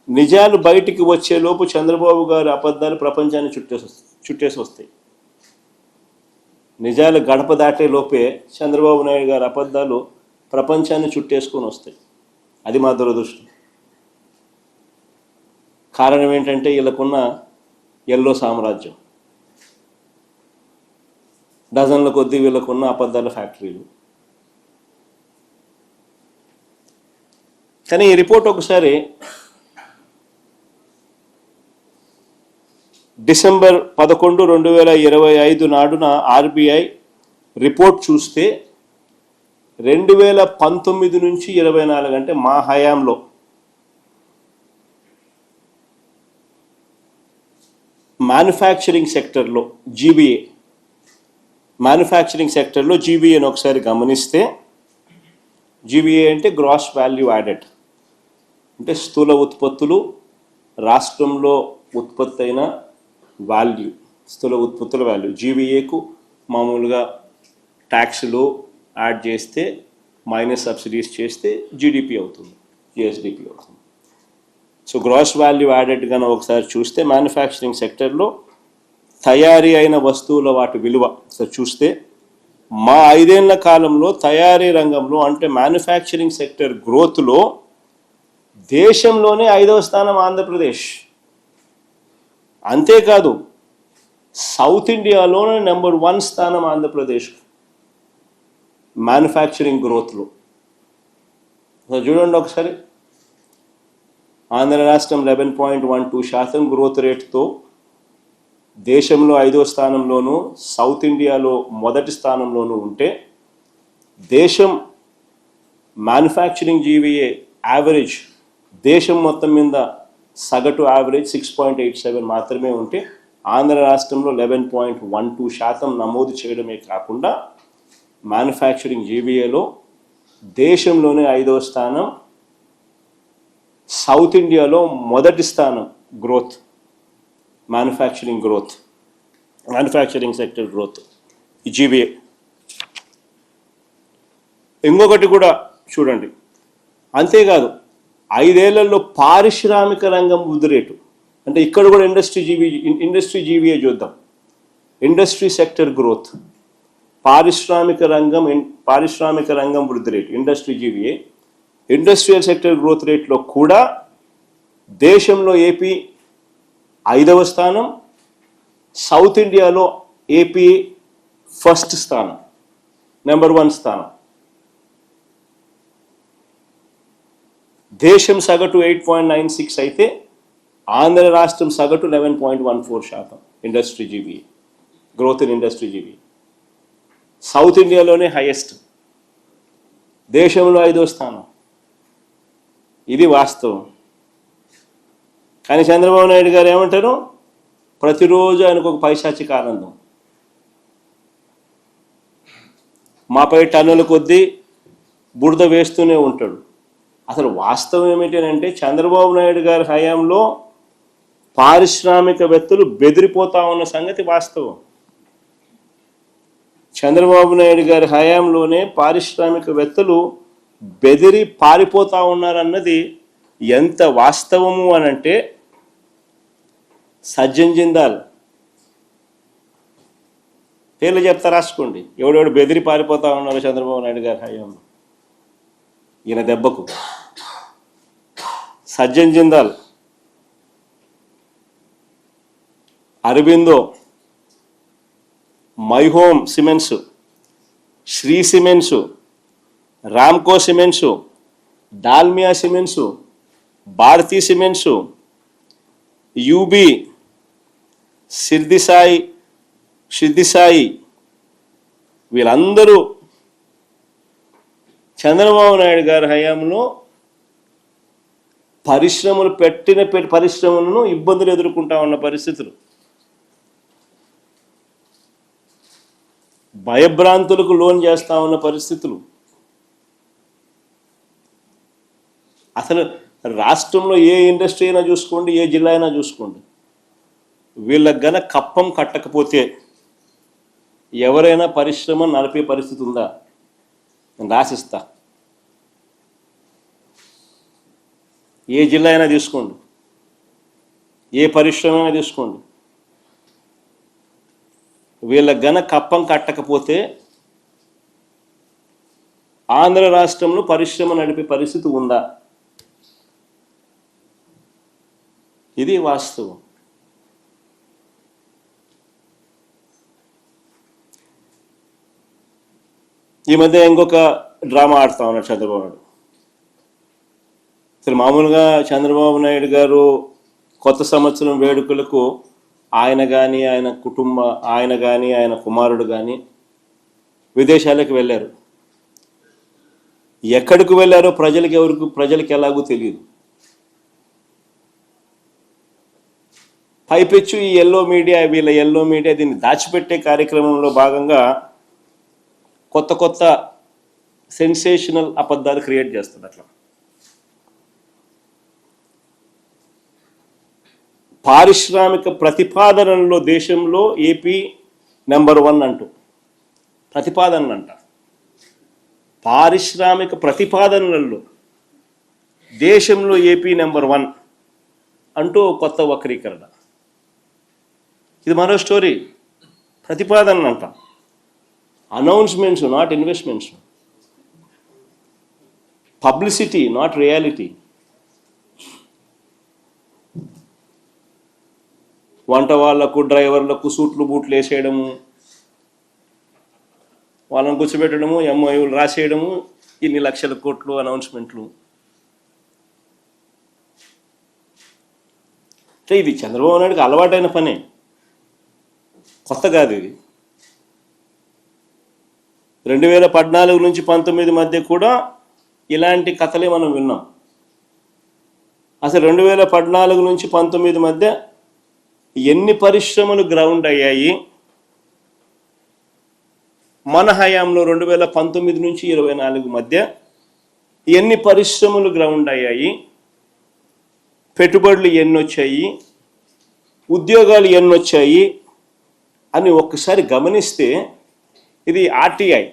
నిజాలు బయటికి వచ్చేలోపు చంద్రబాబు గారి అబద్ధాలు ప్రపంచాన్ని చుట్టేసి వస్తాయి. నిజాలు గడప దాటే లోపే చంద్రబాబు నాయుడు గారి అబద్ధాలు ప్రపంచాన్ని చుట్టేసుకొని వస్తాయి. అది మా దురదృష్టం. కారణం ఏంటంటే వీళ్ళకున్న ఎల్లో సామ్రాజ్యం, డజన్ల కొద్దీ వీళ్ళకున్న అబద్ధాల ఫ్యాక్టరీలు. కానీ ఈ రిపోర్ట్ ఒకసారి డిసెంబర్ 11, 2025 నాడున ఆర్బీఐ రిపోర్ట్ చూస్తే 2019 నుంచి 24 అంటే మా హయాంలో మ్యానుఫ్యాక్చరింగ్ సెక్టర్లో జీబీఏని ఒకసారి గమనిస్తే, జీబీఏ అంటే గ్రాస్ వాల్యూ యాడెడ్, అంటే స్థూల ఉత్పత్తులు, రాష్ట్రంలో ఉత్పత్తి అయిన వాల్యూ, స్థూల ఉత్పత్తుల వాల్యూ. జీబీఏకు మామూలుగా ట్యాక్స్లు యాడ్ చేస్తే మైనస్ సబ్సిడీస్ చేస్తే జీడిపి అవుతుంది, జిఎస్డిపి అవుతుంది. సో గ్రాస్ వాల్యూ యాడెడ్ కన్నా ఒకసారి చూస్తే మ్యానుఫ్యాక్చరింగ్ సెక్టర్లో తయారీ అయిన వస్తువుల వాటి విలువ ఒకసారి చూస్తే మా 5 ఏళ్ల కాలంలో తయారీ రంగంలో అంటే మ్యానుఫ్యాక్చరింగ్ సెక్టర్ గ్రోత్లో దేశంలోనే 5వ స్థానం ఆంధ్రప్రదేశ్. అంతేకాదు సౌత్ ఇండియాలోనే నెంబర్ 1 స్థానం ఆంధ్రప్రదేశ్ మ్యానుఫ్యాక్చరింగ్ గ్రోత్లో. చూడండి ఒకసారి, ఆంధ్ర రాష్ట్రం 11.12% గ్రోత్ రేట్తో దేశంలో 5వ స్థానంలోనూ, సౌత్ ఇండియాలో మొదటి స్థానంలోనూ ఉంటే, దేశం మ్యానుఫ్యాక్చరింగ్ జీవీఏ యావరేజ్ దేశం మొత్తం మీద సగటు యావరేజ్ 6.87 మాత్రమే ఉంటే, ఆంధ్ర రాష్ట్రంలో 11.12% నమోదు చేయడమే కాకుండా మ్యానుఫ్యాక్చరింగ్ జీవీఏలో దేశంలోనే 5వ స్థానం, సౌత్ ఇండియాలో మొదటి స్థానం గ్రోత్, మ్యానుఫ్యాక్చరింగ్ సెక్టర్ గ్రోత్ ఈ జీబీఏ. ఇంకొకటి కూడా చూడండి, అంతేకాదు 5 ఏళ్లలో పారిశ్రామిక రంగం వృద్ధి రేటు, అంటే ఇక్కడ కూడా ఇండస్ట్రీ జీవీఏ చూద్దాం. ఇండస్ట్రీ సెక్టర్ గ్రోత్, పారిశ్రామిక రంగం వృద్ధి rate, industry GVA, industrial sector growth రేట్లో కూడా దేశంలో ఏపీ 5వ స్థానం, సౌత్ ఇండియాలో ఏపీ ఫస్ట్ స్థానం, నెంబర్ 1 స్థానం. దేశం సగటు 8.96 అయితే ఆంధ్ర రాష్ట్రం సగటు 11.14% industry GBA growth in industry GBA. South ఇండియాలోనే హైయెస్ట్, దేశంలో 5వ స్థానం. ఇది వాస్తవం. కానీ చంద్రబాబు నాయుడు గారు ఏమంటారు, ప్రతిరోజు ఆయనకు ఒక పైశాచిక ఆనందం, మాపై టన్నుల కొద్దీ బురద వేస్తూనే ఉంటాడు. అసలు వాస్తవం ఏమిటంటే చంద్రబాబు నాయుడు గారి హయాంలో పారిశ్రామికవేత్తలు బెదిరిపోతా ఉన్న సంగతి వాస్తవం. చంద్రబాబు నాయుడు గారి హయాంలోనే పారిశ్రామికవేత్తలు బెదిరి పారిపోతా ఉన్నారన్నది ఎంత వాస్తవము అనంటే, సజ్జన్ జిందాల్ పేర్లు చెప్తా రాసుకోండి, ఎవడెవడు బెదిరి పారిపోతా ఉన్నారు చంద్రబాబు నాయుడు గారి హయాంలో ఈయన దెబ్బకు. Sajjan Jindal, Aurobindo, my home cements, Shree cements, Ramco cements, Dalmia cements, Bharathi cements, UB, Siddhi Sai వీళ్ళందరూ చంద్రబాబు నాయుడు గారి హయాంలో పరిశ్రమలు పెట్టిన పరిశ్రమలను ఇబ్బందులు ఎదుర్కొంటా ఉన్న పరిస్థితులు, భయభ్రాంతులకు లోన్ చేస్తూ ఉన్న పరిస్థితులు. అసలు రాష్ట్రంలో ఏ ఇండస్ట్రీ అయినా చూసుకోండి, ఏ జిల్లా అయినా చూసుకోండి, వీళ్ళకి గన కప్పం కట్టకపోతే ఎవరైనా పరిశ్రమ నడిపే పరిస్థితి ఉందా? నేను రాసిస్తా. ఏ జిల్లా అయినా తీసుకోండి, ఏ పరిశ్రమ అయినా తీసుకోండి, వీళ్ళకి గన కప్పం కట్టకపోతే ఆంధ్ర రాష్ట్రంలో పరిశ్రమ నడిపే పరిస్థితి ఉందా? ఇది వాస్తవం. ఈ మధ్య ఇంకొక డ్రామా ఆడుతా ఉన్నాడు చంద్రబాబు నాయుడు. అసలు మామూలుగా చంద్రబాబు నాయుడు గారు కొత్త సంవత్సరం వేడుకలకు ఆయన కానీ ఆయన కుమారుడు కానీ విదేశాలకు వెళ్ళారు. ఎక్కడికి వెళ్ళారో ప్రజలకు ఎలాగో తెలియదు. పైపెచ్చు ఈ వీళ్ళ ఎల్లో మీడియా దీన్ని దాచిపెట్టే కార్యక్రమంలో భాగంగా కొత్త సెన్సేషనల్ అబద్ధాలు క్రియేట్ చేస్తుంది. అట్లా పారిశ్రామిక ప్రతిపాదనల్లో దేశంలో ఏపీ నెంబర్ 1 అంటూ ప్రతిపాదనలు అంట. పారిశ్రామిక ప్రతిపాదనలలో దేశంలో ఏపీ నెంబర్ 1 అంటూ కొత్త వక్రీకరణ. ఇది మరో స్టోరీ. ప్రతిపాదనలు అంట, announcements not investments, publicity not reality. వంట వాళ్లకు డ్రైవర్లకు సూట్లు బూట్లు వేసేయడము, వాళ్ళని కూర్చోబెట్టడము, ఎంఓయూలు రాసేయడము, ఇన్ని లక్షల కోట్లు అనౌన్స్మెంట్లు. ఇది చంద్రబాబు నాయుడుకి అలవాటైన పనే, కొత్త కాదు ఇది. 2014 నుంచి 19 మధ్య కూడా ఇలాంటి కథలే మనం విన్నాం. అసలు 2014 నుంచి 19 మధ్య ఎన్ని పరిశ్రమలు గ్రౌండ్ అయ్యాయి? మన హయాంలో 2019 నుంచి 24 మధ్య ఎన్ని పరిశ్రమలు గ్రౌండ్ అయ్యాయి? పెట్టుబడులు ఎన్ని వచ్చాయి? ఉద్యోగాలు ఎన్ని వచ్చాయి అని ఒక్కసారి గమనిస్తే ఇది RTI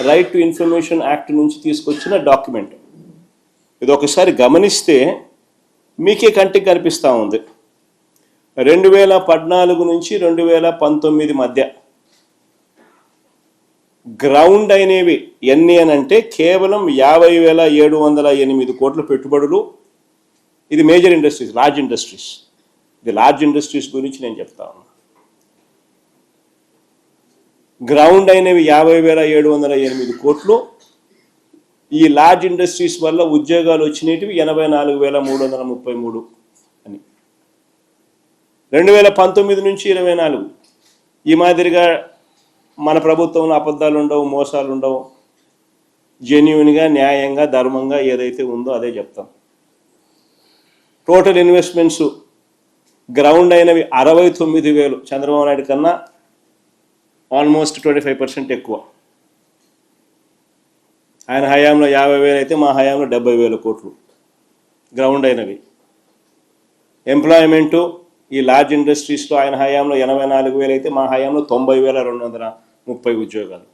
right to information act నుంచి తీసుకొచ్చిన డాక్యుమెంట్. ఇది ఒకసారి గమనిస్తే మీకే కంటికి కనిపిస్తూ ఉంది. 2014 నుంచి 2019 మధ్య గ్రౌండ్ అయినవి ఎన్ని అని అంటే కేవలం 50,708 కోట్ల పెట్టుబడులు. ఇది మేజర్ ఇండస్ట్రీస్, లార్జ్ ఇండస్ట్రీస్ గురించి నేను చెప్తా ఉన్నా. గ్రౌండ్ అయినవి 50,708 కోట్లు. ఈ లార్జ్ ఇండస్ట్రీస్ వల్ల ఉద్యోగాలు వచ్చినవి 84,333 అని. 2019 నుంచి 24 ఈ మాదిరిగా మన ప్రభుత్వంలో అబద్ధాలు ఉండవు, మోసాలు ఉండవు. జెన్యూన్గా, న్యాయంగా, ధర్మంగా ఏదైతే ఉందో అదే చెప్తాం. టోటల్ ఇన్వెస్ట్మెంట్స్ గ్రౌండ్ అయినవి 69,000, చంద్రబాబు నాయుడు కన్నా ఆల్మోస్ట్ 25% ఎక్కువ. ఆయన హయాంలో 50,000 అయితే మా హయాంలో 70,000 కోట్లు గ్రౌండ్ అయినవి. ఎంప్లాయ్మెంటు ఈ లార్జ్ ఇండస్ట్రీస్లో ఆయన హయాంలో 84,000 అయితే మా హయాంలో 90,230 ఉద్యోగాలు.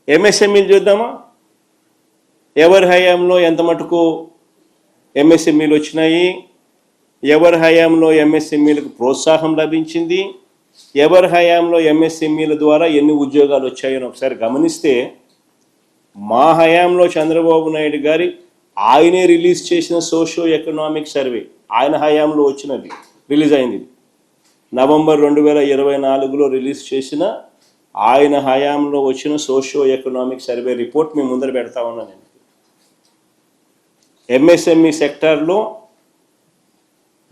ఎంఎస్ఎంఈలు చూద్దామా? ఎవరి హయాంలో ఎంత మటుకు ఎంఎస్ఎంఈలు వచ్చినాయి? ఎవరి హయాంలో ఎంఎస్ఎంఈలకు ప్రోత్సాహం లభించింది? ఎవరి హయాంలో ఎంఎస్ఎంఈల ద్వారా ఎన్ని ఉద్యోగాలు వచ్చాయని ఒకసారి గమనిస్తే మా హయాంలో చంద్రబాబు నాయుడు గారి ఆయనే రిలీజ్ చేసిన సోషియో ఎకనామిక్ సర్వే, ఆయన హయాంలో వచ్చినది, రిలీజ్ అయింది. నవంబర్ 2024లో రిలీజ్ చేసిన ఆయన హయాంలో వచ్చిన సోషియో ఎకనామిక్ సర్వే రిపోర్ట్ మీ ముందర పెడతా ఉన్నా నేను. ఎంఎస్ఎంఈ సెక్టార్లో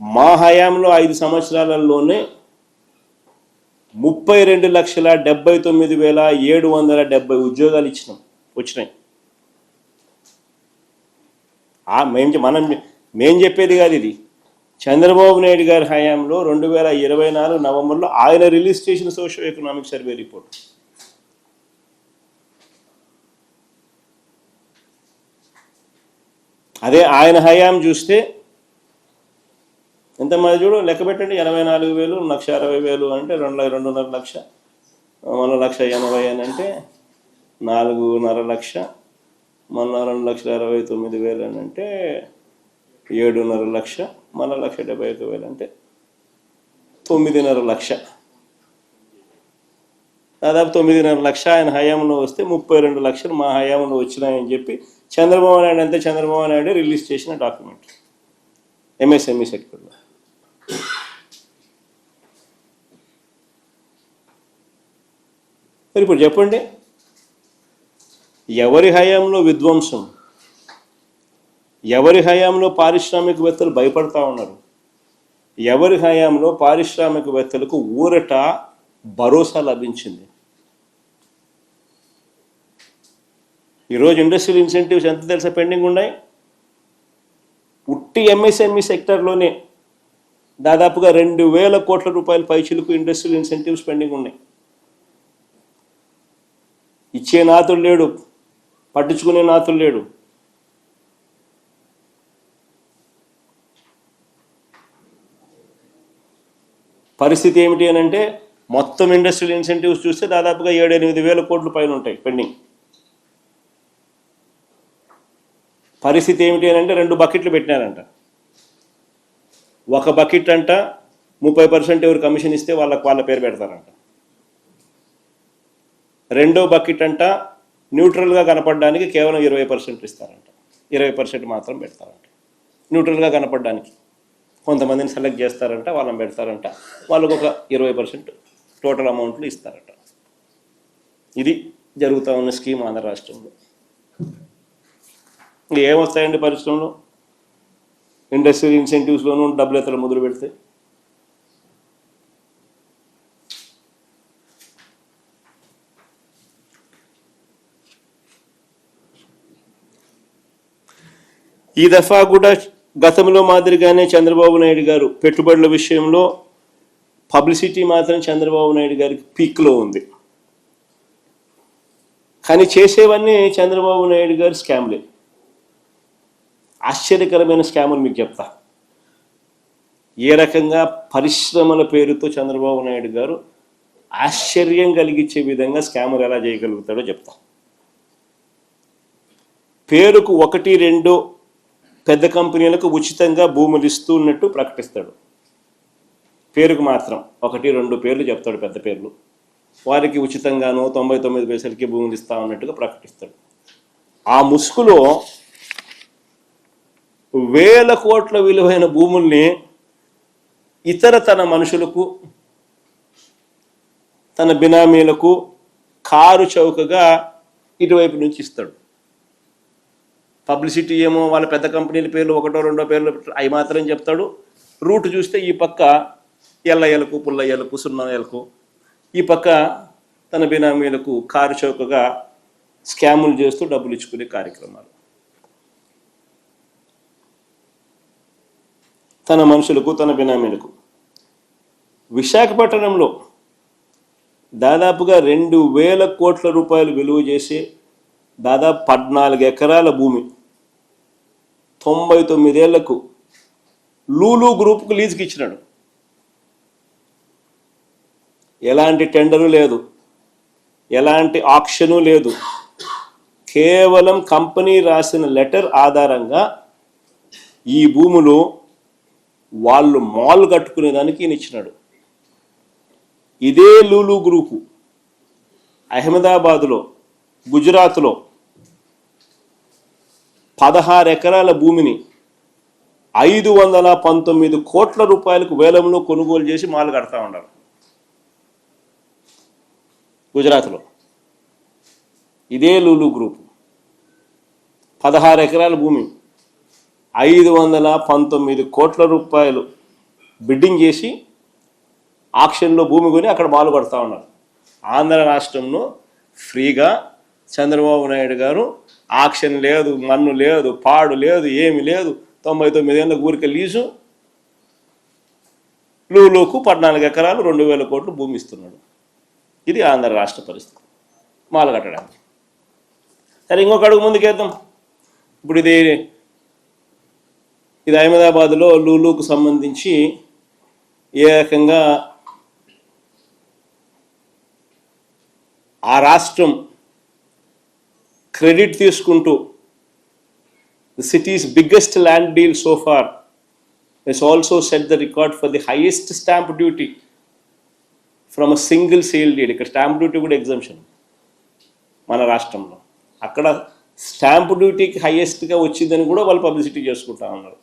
మా హయాంలో 5 సంవత్సరాలలోనే 32,79,770 ఉద్యోగాలు వచ్చినాయి. మేం చెప్పేది కాదు ఇది. చంద్రబాబు నాయుడు గారి హయాంలో 2024 నవంబర్లో ఆయన రిలీజ్ చేసిన సోషియో ఎకనామిక్ సర్వే రిపోర్ట్. అదే ఆయన హయాం చూస్తే ఎంతమంది చూడు లెక్క పెట్టండి. 84,000, 1,60,000 అంటే 2.5 లక్ష, మన 1,80,000 అని అంటే 4.5 లక్ష, మన 2,69,000 అని అంటే 7.5 లక్ష, మన 1,75,000 అంటే 9.5 లక్ష. దాదాపు 9.5 లక్ష ఆయన హయాంలో వస్తే 32 లక్షలు మా హయాంలో వచ్చినాయని చెప్పి చంద్రబాబు నాయుడు రిలీజ్ చేసిన డాక్యుమెంట్ ఎంఎస్ఎంఈ సెక్టర్లో. మరి ఇప్పుడు చెప్పండి, ఎవరి హయాంలో విధ్వంసం, ఎవరి హయాంలో పారిశ్రామికవేత్తలు భయపడతా ఉన్నారు, ఎవరి హయాంలో పారిశ్రామికవేత్తలకు ఊరట భరోసా లభించింది? ఈరోజు ఇండస్ట్రియల్ ఇన్సెంటివ్స్ ఎంత తెలుసా పెండింగ్ ఉన్నాయి? ఉట్టి ఎంఎస్ఎంఈ సెక్టర్లోనే దాదాపుగా 2,000 కోట్ల రూపాయల పైచిలకు ఇండస్ట్రియల్ ఇన్సెంటివ్స్ పెండింగ్ ఉన్నాయి. ఇచ్చే నాతుడు లేడు, పట్టించుకునే నాతుడు లేడు. పరిస్థితి ఏమిటి అని అంటే, మొత్తం ఇండస్ట్రియల్ ఇన్సెంటివ్స్ చూస్తే దాదాపుగా 7-8 వేల కోట్ల పైన ఉంటాయి పెండింగ్. పరిస్థితి ఏమిటి అని అంటే 2 బకెట్లు పెట్టినారంట. ఒక బకెట్ అంట 30% ఎవరు కమిషన్ ఇస్తే వాళ్ళ పేరు పెడతారంట. రెండో బకెట్ అంట న్యూట్రల్గా కనపడడానికి కేవలం 20% ఇస్తారంట. 20% మాత్రం పెడతారంట న్యూట్రల్గా కనపడడానికి. కొంతమందిని సెలెక్ట్ చేస్తారంట, వాళ్ళని పెడతారంట, వాళ్ళకు ఒక 20% టోటల్ అమౌంట్లు ఇస్తారట. ఇది జరుగుతూ ఉన్న స్కీమ్ ఆంధ్ర రాష్ట్రంలో. ఏమొస్తాయండి పరిశ్రమలో? ఇండస్ట్రియల్ ఇన్సెంటివ్స్లోనూ డబ్బులు ఎత్తలు మొదలు పెడితే. ఈ దఫా కూడా గతంలో మాదిరిగానే చంద్రబాబు నాయుడు గారు పెట్టుబడుల విషయంలో పబ్లిసిటీ మాత్రం చంద్రబాబు నాయుడు గారికి పీక్లో ఉంది. కానీ చేసేవన్నీ చంద్రబాబు నాయుడు గారు స్కామ్లే. ఆశ్చర్యకరమైన స్కాములు మీకు చెప్తా. ఏ రకంగా పరిశ్రమల పేరుతో చంద్రబాబు నాయుడు గారు ఆశ్చర్యం కలిగించే విధంగా స్కాములు ఎలా చేయగలుగుతాడో చెప్తా. పేరుకు 1-2 పెద్ద కంపెనీలకు ఉచితంగా భూములు ఇస్తున్నట్టు ప్రకటిస్తాడు. పేరుకు మాత్రం 1-2 పేర్లు చెప్తాడు, పెద్ద పేర్లు. వారికి ఉచితంగానో 99 పైసలకి భూములు ఇస్తా ఉన్నట్టుగా ప్రకటిస్తాడు. ఆ ముసుగులో వేల కోట్ల విలువైన భూముల్ని తన మనుషులకు, తన బినామీలకు కారు చౌకగా ఇటువైపు నుంచి ఇస్తాడు. పబ్లిసిటీ ఏమో వాళ్ళ పెద్ద కంపెనీల పేర్లు 1-2 పేర్లు అవి మాత్రం చెప్తాడు. రూట్ చూస్తే ఈ పక్క ఎల్లయ్యలకు, పుల్లయ్యలకు, సున్నయ్యలకు, ఈ పక్క తన బినామీలకు కారు చౌకగా స్కాములు చేస్తూ డబ్బులు ఇచ్చుకునే కార్యక్రమాలు. తన మనుషులకు, తన బినామీలకు. విశాఖపట్నంలో దాదాపుగా 2,000 కోట్ల రూపాయలు విలువ చేసి దాదాపు 14 ఎకరాల భూమి 99 ఏళ్లకు లూలు గ్రూప్కు లీజుకి ఇచ్చినాడు. ఎలాంటి టెండరు లేదు, ఎలాంటి ఆక్షను లేదు. కేవలం కంపెనీ రాసిన లెటర్ ఆధారంగా ఈ భూములు వాళ్ళు మాల్ కట్టుకునేదానికి ఈయన ఇచ్చినాడు. ఇదే లూలు గ్రూపు అహ్మదాబాద్లో, గుజరాత్లో 16 ఎకరాల భూమిని 519 కోట్ల రూపాయలకు వేలంలో కొనుగోలు చేసి మాల్ కడతా ఉన్నారు. గుజరాత్లో ఇదే లూలు గ్రూపు 16 ఎకరాల భూమి 519 కోట్ల రూపాయలు బిడ్డింగ్ చేసి ఆక్షన్లో భూమి కొని అక్కడ మాలు కడతా ఉన్నారు. ఆంధ్ర రాష్ట్రంలో ఫ్రీగా చంద్రబాబు నాయుడు గారు ఆక్షన్ లేదు, మన్ను లేదు, పాడు లేదు, ఏమి లేదు, 99 ఏళ్ళ ఊరికే లీజు, లూలుకు 14 ఎకరాలు 2,000 కోట్లు భూమి ఇస్తున్నాడు. ఇది ఆంధ్ర రాష్ట్ర పరిస్థితి మాలు కట్టడానికి. సరే, ఇంకొక అడుగు ముందుకేద్దాం. ఇప్పుడు ఇది అహ్మదాబాద్లో లూలుకు సంబంధించి ఏ రకంగా ఆ రాష్ట్రం క్రెడిట్ తీసుకుంటూ the city's biggest land deal so far has also set the record for the highest stamp duty from a single sale deed. ఇక్కడ స్టాంప్ డ్యూటీ కూడా ఎగ్జంప్షన్ మన రాష్ట్రంలో. అక్కడ స్టాంప్ డ్యూటీకి హైయెస్ట్గా వచ్చిందని కూడా వాళ్ళు పబ్లిసిటీ చేసుకుంటా ఉన్నారు.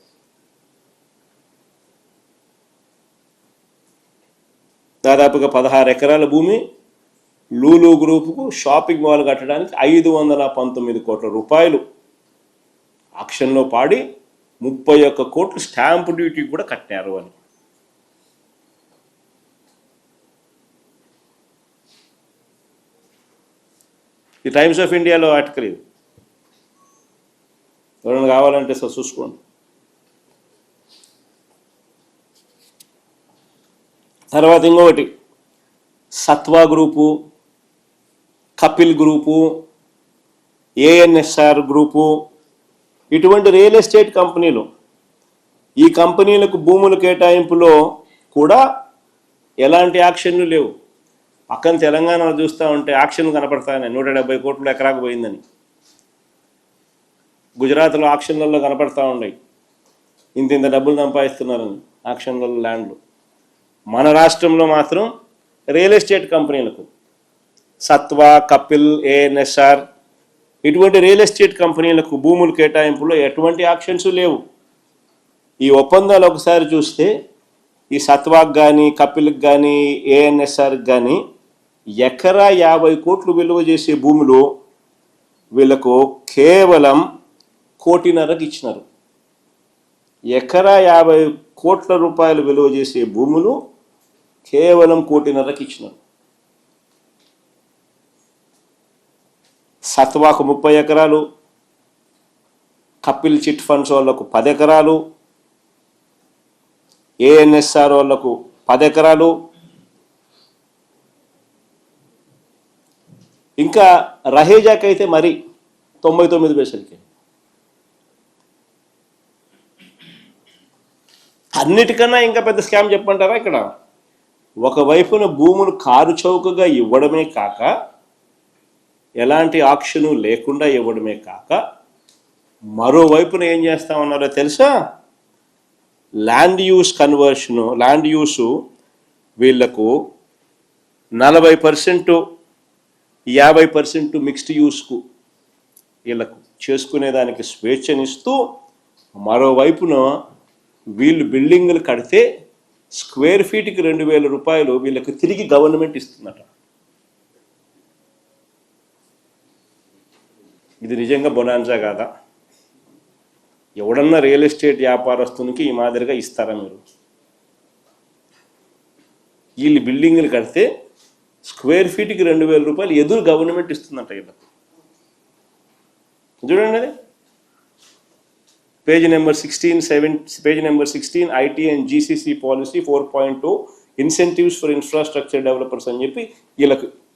దాదాపుగా 16 ఎకరాల భూమి లూలు గ్రూపుకు షాపింగ్ మాల్ కట్టడానికి 519 కోట్ల రూపాయలు ఆక్షన్లో పాడి 31 కోట్లు స్టాంపు డ్యూటీ కూడా కట్టారు అని. ఈ టైమ్స్ ఆఫ్ ఇండియాలో ఆర్టికల్ ఇది, ఎవరైనా కావాలంటే సార్ చూసుకోండి. తర్వాత ఇంకొకటి Satva group, Kapil group, ANSR group, ఇటువంటి రియల్ ఎస్టేట్ కంపెనీలు, ఈ కంపెనీలకు భూముల కేటాయింపులో కూడా ఎలాంటి యాక్షన్లు లేవు. పక్కన తెలంగాణలో చూస్తూ ఉంటే యాక్షన్ కనపడతాయని 170 కోట్లు ఎకరాకు పోయిందని, గుజరాత్లో ఆక్షన్లలో కనపడతా ఉన్నాయి ఇంత డబ్బులు సంపాదిస్తున్నారని ఆక్షన్లలో ల్యాండ్లు. మన రాష్ట్రంలో మాత్రం రియల్ ఎస్టేట్ కంపెనీలకు సత్వా, కపిల్, ఏఎన్ఎస్ఆర్ ఇటువంటి రియల్ ఎస్టేట్ కంపెనీలకు భూముల కేటాయింపులో ఎటువంటి యాక్షన్స్ లేవు. ఈ ఒప్పందాలు ఒకసారి చూస్తే ఈ సత్వాకు కానీ, కపిల్కి కానీ, ఏఎన్ఎస్ఆర్కి కానీ ఎకరా 50 కోట్లు విలువ చేసే భూములు వీళ్ళకు కేవలం 1.5 కోటికి ఇచ్చినారు. ఎకరా 50 కోట్ల రూపాయలు విలువ చేసే భూములు కేవలం 1.5 కోటికి ఇచ్చినారు. సత్వాకు 30 ఎకరాలు, కపిల్ చిట్ ఫండ్స్ వాళ్ళకు 10 ఎకరాలు, ఏఎన్ఎస్ఆర్ వాళ్ళకు 10 ఎకరాలు, ఇంకా రహేజాకి అయితే మరి 99 పైసలకి. అన్నిటికన్నా ఇంకా పెద్ద స్కామ్ చెప్పంటారా ఇక్కడ? ఒకవైపున భూములు కారు చౌకగా ఇవ్వడమే కాక, ఎలాంటి ఆక్షను లేకుండా ఇవ్వడమే కాక, మరోవైపున ఏం చేస్తా ఉన్నారో తెలుసా? ల్యాండ్ యూస్ కన్వర్షను, ల్యాండ్ యూసు వీళ్లకు 40%, 50% మిక్స్డ్ యూస్కు వీళ్ళకు చేసుకునేదానికి స్వేచ్ఛనిస్తూ, మరోవైపున వీళ్ళు బిల్డింగులు కడితే స్క్వేర్ ఫీట్కి 2,000 రూపాయలు వీళ్ళకి తిరిగి గవర్నమెంట్ ఇస్తుందట. ఇది నిజంగా బొనాన్సా కాదా? ఎవడన్నా రియల్ ఎస్టేట్ వ్యాపారస్తునికి ఈ మాదిరిగా ఇస్తారా మీరు? వీళ్ళు బిల్డింగులు కడితే స్క్వేర్ ఫీట్కి 2,000 రూపాయలు ఎదురు గవర్నమెంట్ ఇస్తుందంట వీళ్ళకు. చూడండి అది page number 16 IT and GCC policy 4.2 incentives for infrastructure developers అని చెప్పి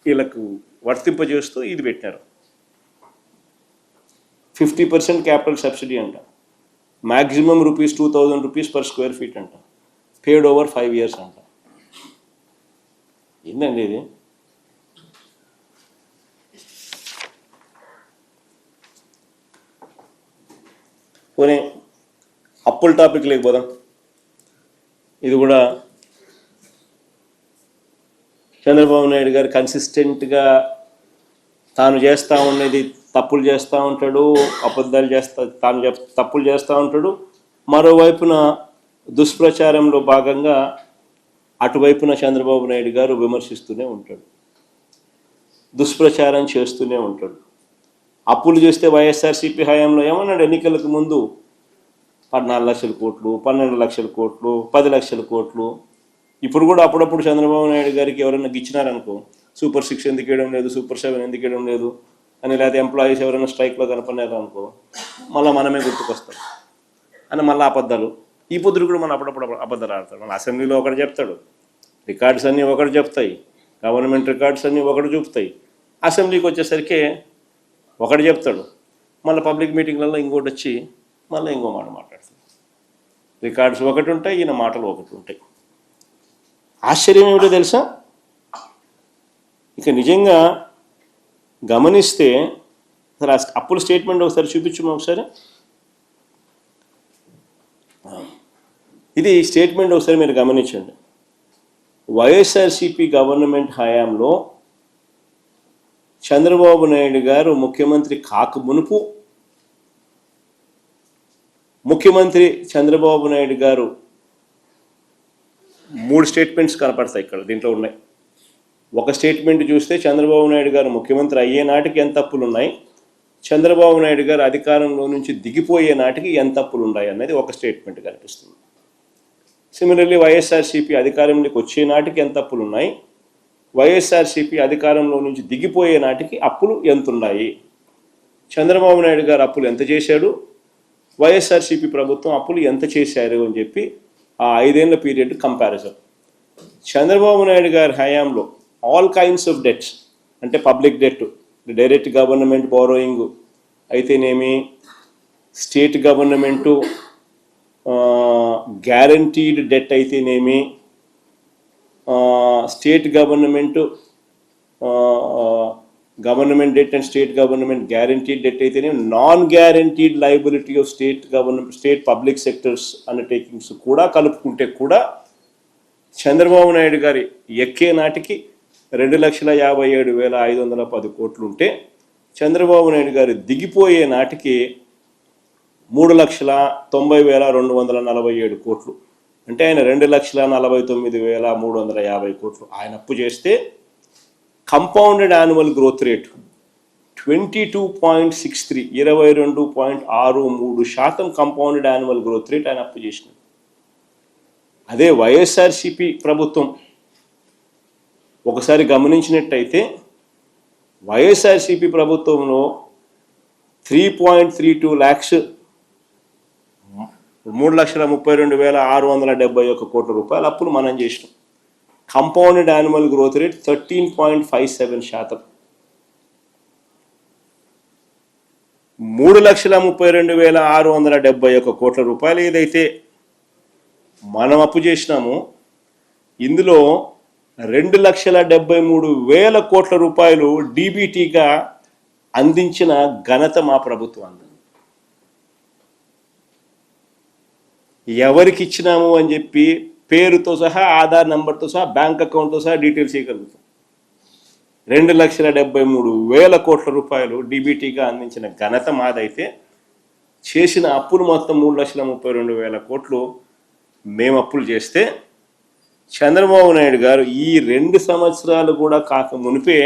వీళ్ళకు వర్తింపజేస్తూ ఇది పెట్టినారు. 50% క్యాపిటల్ సబ్సిడీ అంట, మ్యాక్సిమం ₹2,000 పర్ స్క్వేర్ ఫీట్ అంట, పేడ్ ఓవర్ 5 years అంట. ఏందండి ఇది? పోనీ అప్పుల టాపిక్ లేకపోదాం. ఇది కూడా చంద్రబాబు నాయుడు గారు కన్సిస్టెంట్గా తాను చేస్తూ ఉన్నది తప్పులు చేస్తూ ఉంటాడు, అబద్ధాలు తప్పులు చేస్తూ ఉంటాడు. మరోవైపున దుష్ప్రచారంలో భాగంగా అటువైపున చంద్రబాబు నాయుడు గారు విమర్శిస్తూనే ఉంటాడు, దుష్ప్రచారం చేస్తూనే ఉంటాడు. అప్పులు చేస్తే వైఎస్ఆర్సీపీ హయాంలో ఏమన్నాడు? ఎన్నికలకు ముందు 14 లక్షల కోట్లు, 12 లక్షల కోట్లు, 10 లక్షల కోట్లు. ఇప్పుడు కూడా అప్పుడప్పుడు చంద్రబాబు నాయుడు గారికి ఎవరైనా గిచ్చినారనుకో, సూపర్ 6 ఎందుకు వేయడం లేదు, సూపర్ 7 ఎందుకు వేయడం లేదు అని, లేకపోతే ఎంప్లాయీస్ ఎవరైనా స్ట్రైక్లో కనపడినారు అనుకో, మళ్ళీ మనమే గుర్తుకొస్తాం అని మళ్ళీ అబద్ధాలు. ఈ పొద్దురు కూడా మనం అప్పుడప్పుడు అబద్ధాలు ఆడతాడు. మన అసెంబ్లీలో ఒకటి చెప్తాడు, రికార్డ్స్ అన్నీ ఒకటి చెప్తాయి, గవర్నమెంట్ రికార్డ్స్ అన్నీ ఒకటి చూపుతాయి. అసెంబ్లీకి వచ్చేసరికి ఒకటి చెప్తాడు, మళ్ళీ పబ్లిక్ మీటింగ్లలో ఇంకోటి వచ్చి మళ్ళీ ఇంకో మాట మాట్లాడతాడు. రికార్డ్స్ ఒకటి ఉంటాయి, ఈయన మాటలు ఒకటి ఉంటాయి. ఆశ్చర్యం ఏమిటో తెలుసా? ఇక నిజంగా గమనిస్తే అసలు అప్పుల స్టేట్మెంట్ ఒకసారి చూపించము ఒకసారి. ఇది స్టేట్మెంట్ ఒకసారి మీరు గమనించండి. వైఎస్ఆర్సీపీ గవర్నమెంట్ హయాంలో చంద్రబాబు నాయుడు గారు ముఖ్యమంత్రి కాక మునుపు, ముఖ్యమంత్రి చంద్రబాబు నాయుడు గారు 3 స్టేట్మెంట్స్ కనపడతాయి ఇక్కడ, దీంట్లో ఉన్నాయి. ఒక స్టేట్మెంట్ చూస్తే చంద్రబాబు నాయుడు గారు ముఖ్యమంత్రి అయ్యే నాటికి ఎంత అప్పులు ఉన్నాయి, చంద్రబాబు నాయుడు గారు అధికారంలో నుంచి దిగిపోయే నాటికి ఎంత అప్పులు ఉన్నాయి అనేది ఒక స్టేట్మెంట్ కనిపిస్తుంది. సిమిలర్లీ వైఎస్ఆర్సీపీ అధికారంలోకి వచ్చే నాటికి ఎంత అప్పులు ఉన్నాయి, వైఎస్ఆర్సీపీ అధికారంలో నుంచి దిగిపోయే నాటికి అప్పులు ఎంత ఉన్నాయి, చంద్రబాబు నాయుడు గారు అప్పులు ఎంత చేశాడు, వైఎస్ఆర్సీపీ ప్రభుత్వం అప్పులు ఎంత చేశారు అని చెప్పి ఆ 5 ఏళ్ల పీరియడ్ కంపారిజన్. చంద్రబాబు నాయుడు గారి హయాంలో ఆల్ కైండ్స్ ఆఫ్ డెట్స్, అంటే public debt, direct government borrowing అయితేనేమి, స్టేట్ గవర్నమెంటు గ్యారంటీడ్ డెట్ అయితేనేమి, state government government debt and state government guaranteed debt అయితేనేమి, non guaranteed liability of state government, state public sectors undertakings కూడా కలుపుకుంటే కూడా చంద్రబాబు నాయుడు గారి ఎక్కే నాటికి 2,57,510 కోట్లు ఉంటే, చంద్రబాబు నాయుడు గారు దిగిపోయే నాటికి 3,90,247 కోట్లు, అంటే ఆయన 2,49,350 కోట్లు ఆయన అప్పు చేస్తే compounded annual growth rate 22.63, 22.63% compounded annual growth rate ఆయన అప్పు చేసినాడు. అదే వైఎస్ఆర్సీపీ ప్రభుత్వం ఒకసారి గమనించినట్టయితే వైఎస్ఆర్సీపీ ప్రభుత్వంలో 3.32 lakhs 3,32,671 కోట్ల రూపాయల అప్పులు మనం చేసినాం. Compounded annual growth rate 13.57%. 3,32,671 కోట్ల రూపాయలు ఏదైతే మనం అప్పు చేసినామో ఇందులో 2,73,000 కోట్ల రూపాయలు డీబీటీగా అందించిన ఘనత మా ప్రభుత్వం. ఎవరికి ఇచ్చినాము అని చెప్పి పేరుతో సహా, ఆధార్ నెంబర్తో సహా, బ్యాంక్ అకౌంట్తో సహా డీటెయిల్స్ ఇవ్వగలుగుతాం. 2,73,000 కోట్ల రూపాయలు డీబీటీగా అందించిన ఘనత మాదైతే, చేసిన అప్పులు మొత్తం 3,32,000 కోట్లు మేము అప్పులు చేస్తే, చంద్రబాబు నాయుడు గారు ఈ 2 సంవత్సరాలు కూడా కాక మునిపే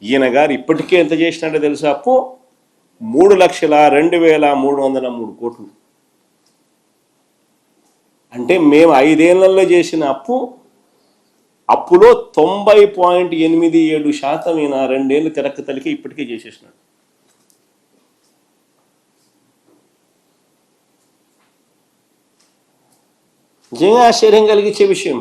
ఈయన గారు ఇప్పటికే ఎంత చేసినట్టు తెలుసా అప్పు? 3,02,303 కోట్లు. అంటే మేము 5 ఏళ్లలో చేసిన అప్పులో 90.87% ఈయన 2 ఏళ్ళు తిరక్క తలికి ఇప్పటికే చేసేసినాడు. నిజంగా ఆశ్చర్యం కలిగించే విషయం.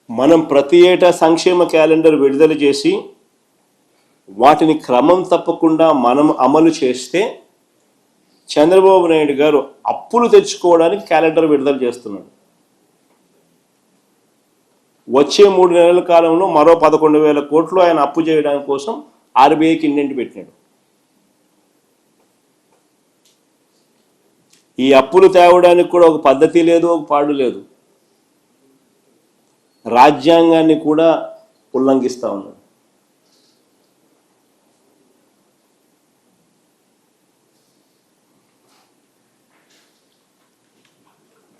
మనం ప్రతి ఏటా సంక్షేమ క్యాలెండర్ విడుదల చేసి వాటిని క్రమం తప్పకుండా మనం అమలు చేస్తే, చంద్రబాబు నాయుడు గారు అప్పులు తెచ్చుకోవడానికి క్యాలెండర్ విడుదల చేస్తున్నాడు. వచ్చే 3 నెలల కాలంలో మరో 11,000 కోట్లు ఆయన అప్పు చేయడానికి కోసం ఆర్బీఐకి ఇండెంట్ పెట్టినాడు. ఈ అప్పులు తేవడానికి కూడా ఒక పద్ధతి లేదు, ఒక పాడు లేదు. రాజ్యాంగాన్ని కూడా ఉల్లంఘిస్తూ ఉన్నాడు.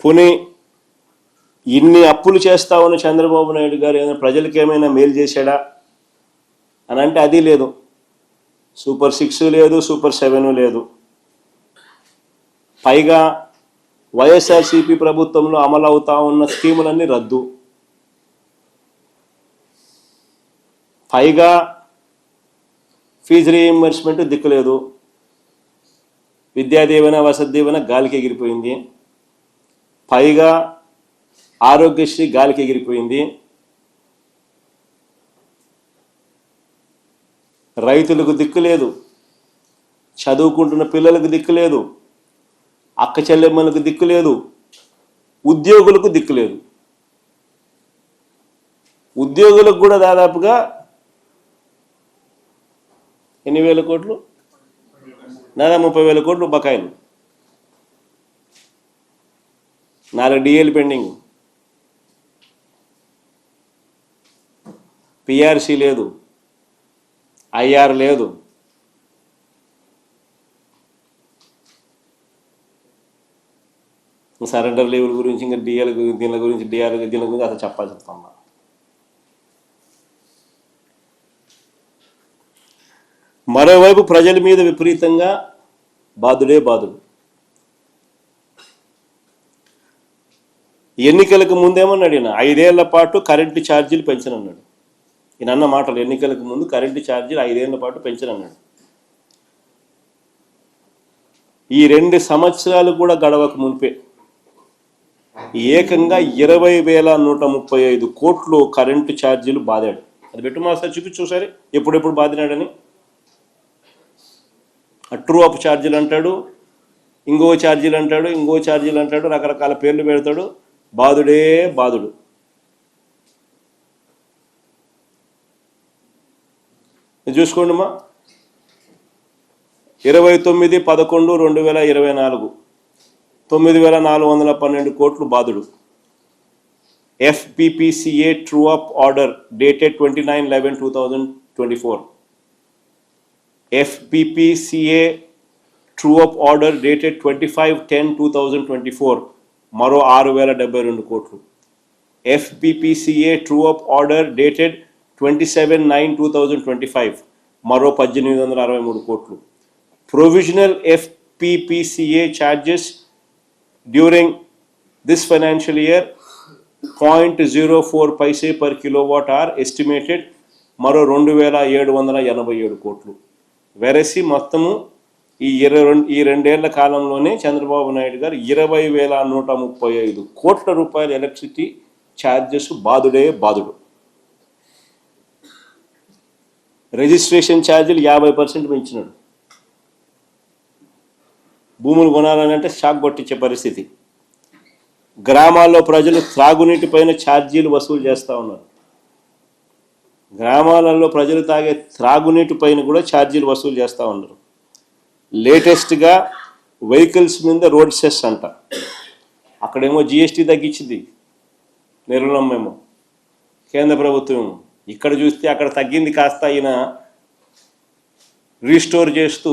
పోనీ ఇన్ని అప్పులు చేస్తా ఉన్న చంద్రబాబు నాయుడు గారు ఏమైనా ప్రజలకు ఏమైనా మేలు చేశాడా అని అంటే అది లేదు. సూపర్ 6 లేదు, సూపర్ 7 లేదు. పైగా వైఎస్ఆర్సీపీ ప్రభుత్వంలో అమలు అవుతా ఉన్న స్కీములన్నీ రద్దు. పైగా ఫీజు రీయింబర్స్మెంట్ దిక్కులేదు. విద్యాదీవెన, వసతి దీవెన గాలికి ఎగిరిపోయింది. పైగా ఆరోగ్యశ్రీ గాలికి ఎగిరిపోయింది. రైతులకు దిక్కు లేదు, చదువుకుంటున్న పిల్లలకు దిక్కు లేదు, అక్క చెల్లెమ్మలకు దిక్కు లేదు, ఉద్యోగులకు దిక్కు లేదు. ఉద్యోగులకు కూడా దాదాపుగా ఎన్ని వేల కోట్లు, దాదాపు 30,000 కోట్లు బకాయిలు, 4 డిఏలు పెండింగ్. పిఆర్సీ లేదు, ఐఆర్ లేదు, సరెండర్ లీవుల గురించి ఇంకా డిఎల్ దీని గురించి డిఆర్ దీని గురించి అసలు చెప్పాల్సి వస్తున్నా. మరోవైపు ప్రజల మీద విపరీతంగా బాధుడే బాధుడు. ఎన్నికలకు ముందేమన్నాడు ఈయన 5 ఏళ్ల పాటు కరెంటు ఛార్జీలు పెంచనన్నాడు. ఈయన అన్న మాటలు, ఎన్నికలకు ముందు కరెంటు ఛార్జీలు 5 ఏళ్ల పాటు పెంచనన్నాడు. ఈ 2 సంవత్సరాలు కూడా గడవక మునిపే ఏకంగా 20,135 కోట్లు కరెంటు ఛార్జీలు బాదాడు. అది పెట్టు మాస్టర్ చూపించు ఒకసారి ఎప్పుడెప్పుడు బాదినాడని. ట్రూ అప్ ఛార్జీలు అంటాడు, ఇంకో ఛార్జీలు అంటాడు, ఇంకో ఛార్జీలు అంటాడు, రకరకాల పేర్లు పెడతాడు. బాధుడే బాధుడు. చూసుకోండి అమ్మా, 29/11/2024 9,412 కోట్లు బాధుడు. FPPCA true up order dated 29/11/2024. FPPCA true up order dated 25/10/2024 మరో 6,072 కోట్లు. FPPCA true up order dated 27/9/2025 మరో 1,863 కోట్లు. Provisional FPPCA charges during this financial year 0.04 paise per kilowatt hour estimated మరో 2,787 కోట్లు. వెరసి మొత్తము ఈ 2 ఏళ్ల కాలంలోనే చంద్రబాబు నాయుడు గారు 20,135 కోట్ల రూపాయల ఎలక్ట్రిసిటీ ఛార్జెస్ బాధుడే బాధుడు. రిజిస్ట్రేషన్ ఛార్జీలు 50% పెంచినాడు. భూములు కొనాలని అంటే షాక్ కొట్టించే పరిస్థితి. గ్రామాల్లో ప్రజలు త్రాగునీటిపైన ఛార్జీలు వసూలు చేస్తూ ఉన్నారు. గ్రామాలలో ప్రజలు తాగే త్రాగునీటి పైన కూడా ఛార్జీలు వసూలు చేస్తూ ఉన్నారు. లేటెస్ట్గా వెహికల్స్ మీద రోడ్ సెస్ అంట. అక్కడేమో జిఎస్టీ తగ్గించింది నిర్మలమ్మేమో, కేంద్ర ప్రభుత్వం. ఇక్కడ చూస్తే అక్కడ తగ్గింది కాస్త ఈయన రీస్టోర్ చేస్తూ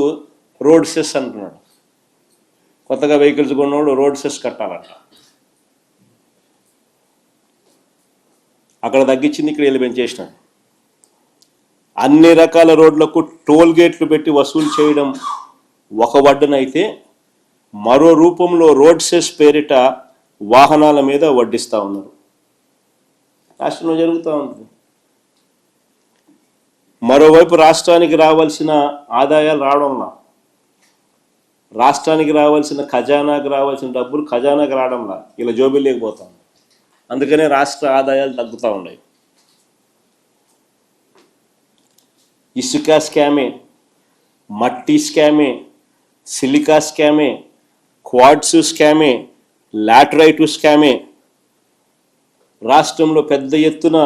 రోడ్ సెస్ అంటున్నాడు. కొత్తగా వెహికల్స్ కొన్నవాళ్ళు రోడ్ సెస్ కట్టాలంట. అక్కడ తగ్గించింది, ఇక్కడ వీళ్ళు పెంచేసినాడు. అన్ని రకాల రోడ్లకు టోల్ గేట్లు పెట్టి వసూలు చేయడం ఒక వడ్డనైతే, మరో రూపంలో రోడ్ సెస్ పేరిట వాహనాల మీద వడ్డిస్తూ ఉన్నారు. రాష్ట్రంలో జరుగుతూ ఉంటుంది. మరోవైపు రాష్ట్రానికి రావాల్సిన ఆదాయాలు రావడంలా, రాష్ట్రానికి రావాల్సిన ఖజానాకు రావాల్సిన డబ్బులు ఖజానాకు రావడంలా, ఇలా జోబీ లేకపోతా ఉంది. అందుకనే రాష్ట్ర ఆదాయాలు తగ్గుతూ ఉన్నాయి. ఇసుక స్కామే, మట్టి స్కామే, సిలికా స్కామే, క్వాడ్స్ స్కామే, లాటరైట్ స్కామే. రాష్ట్రంలో పెద్ద ఎత్తున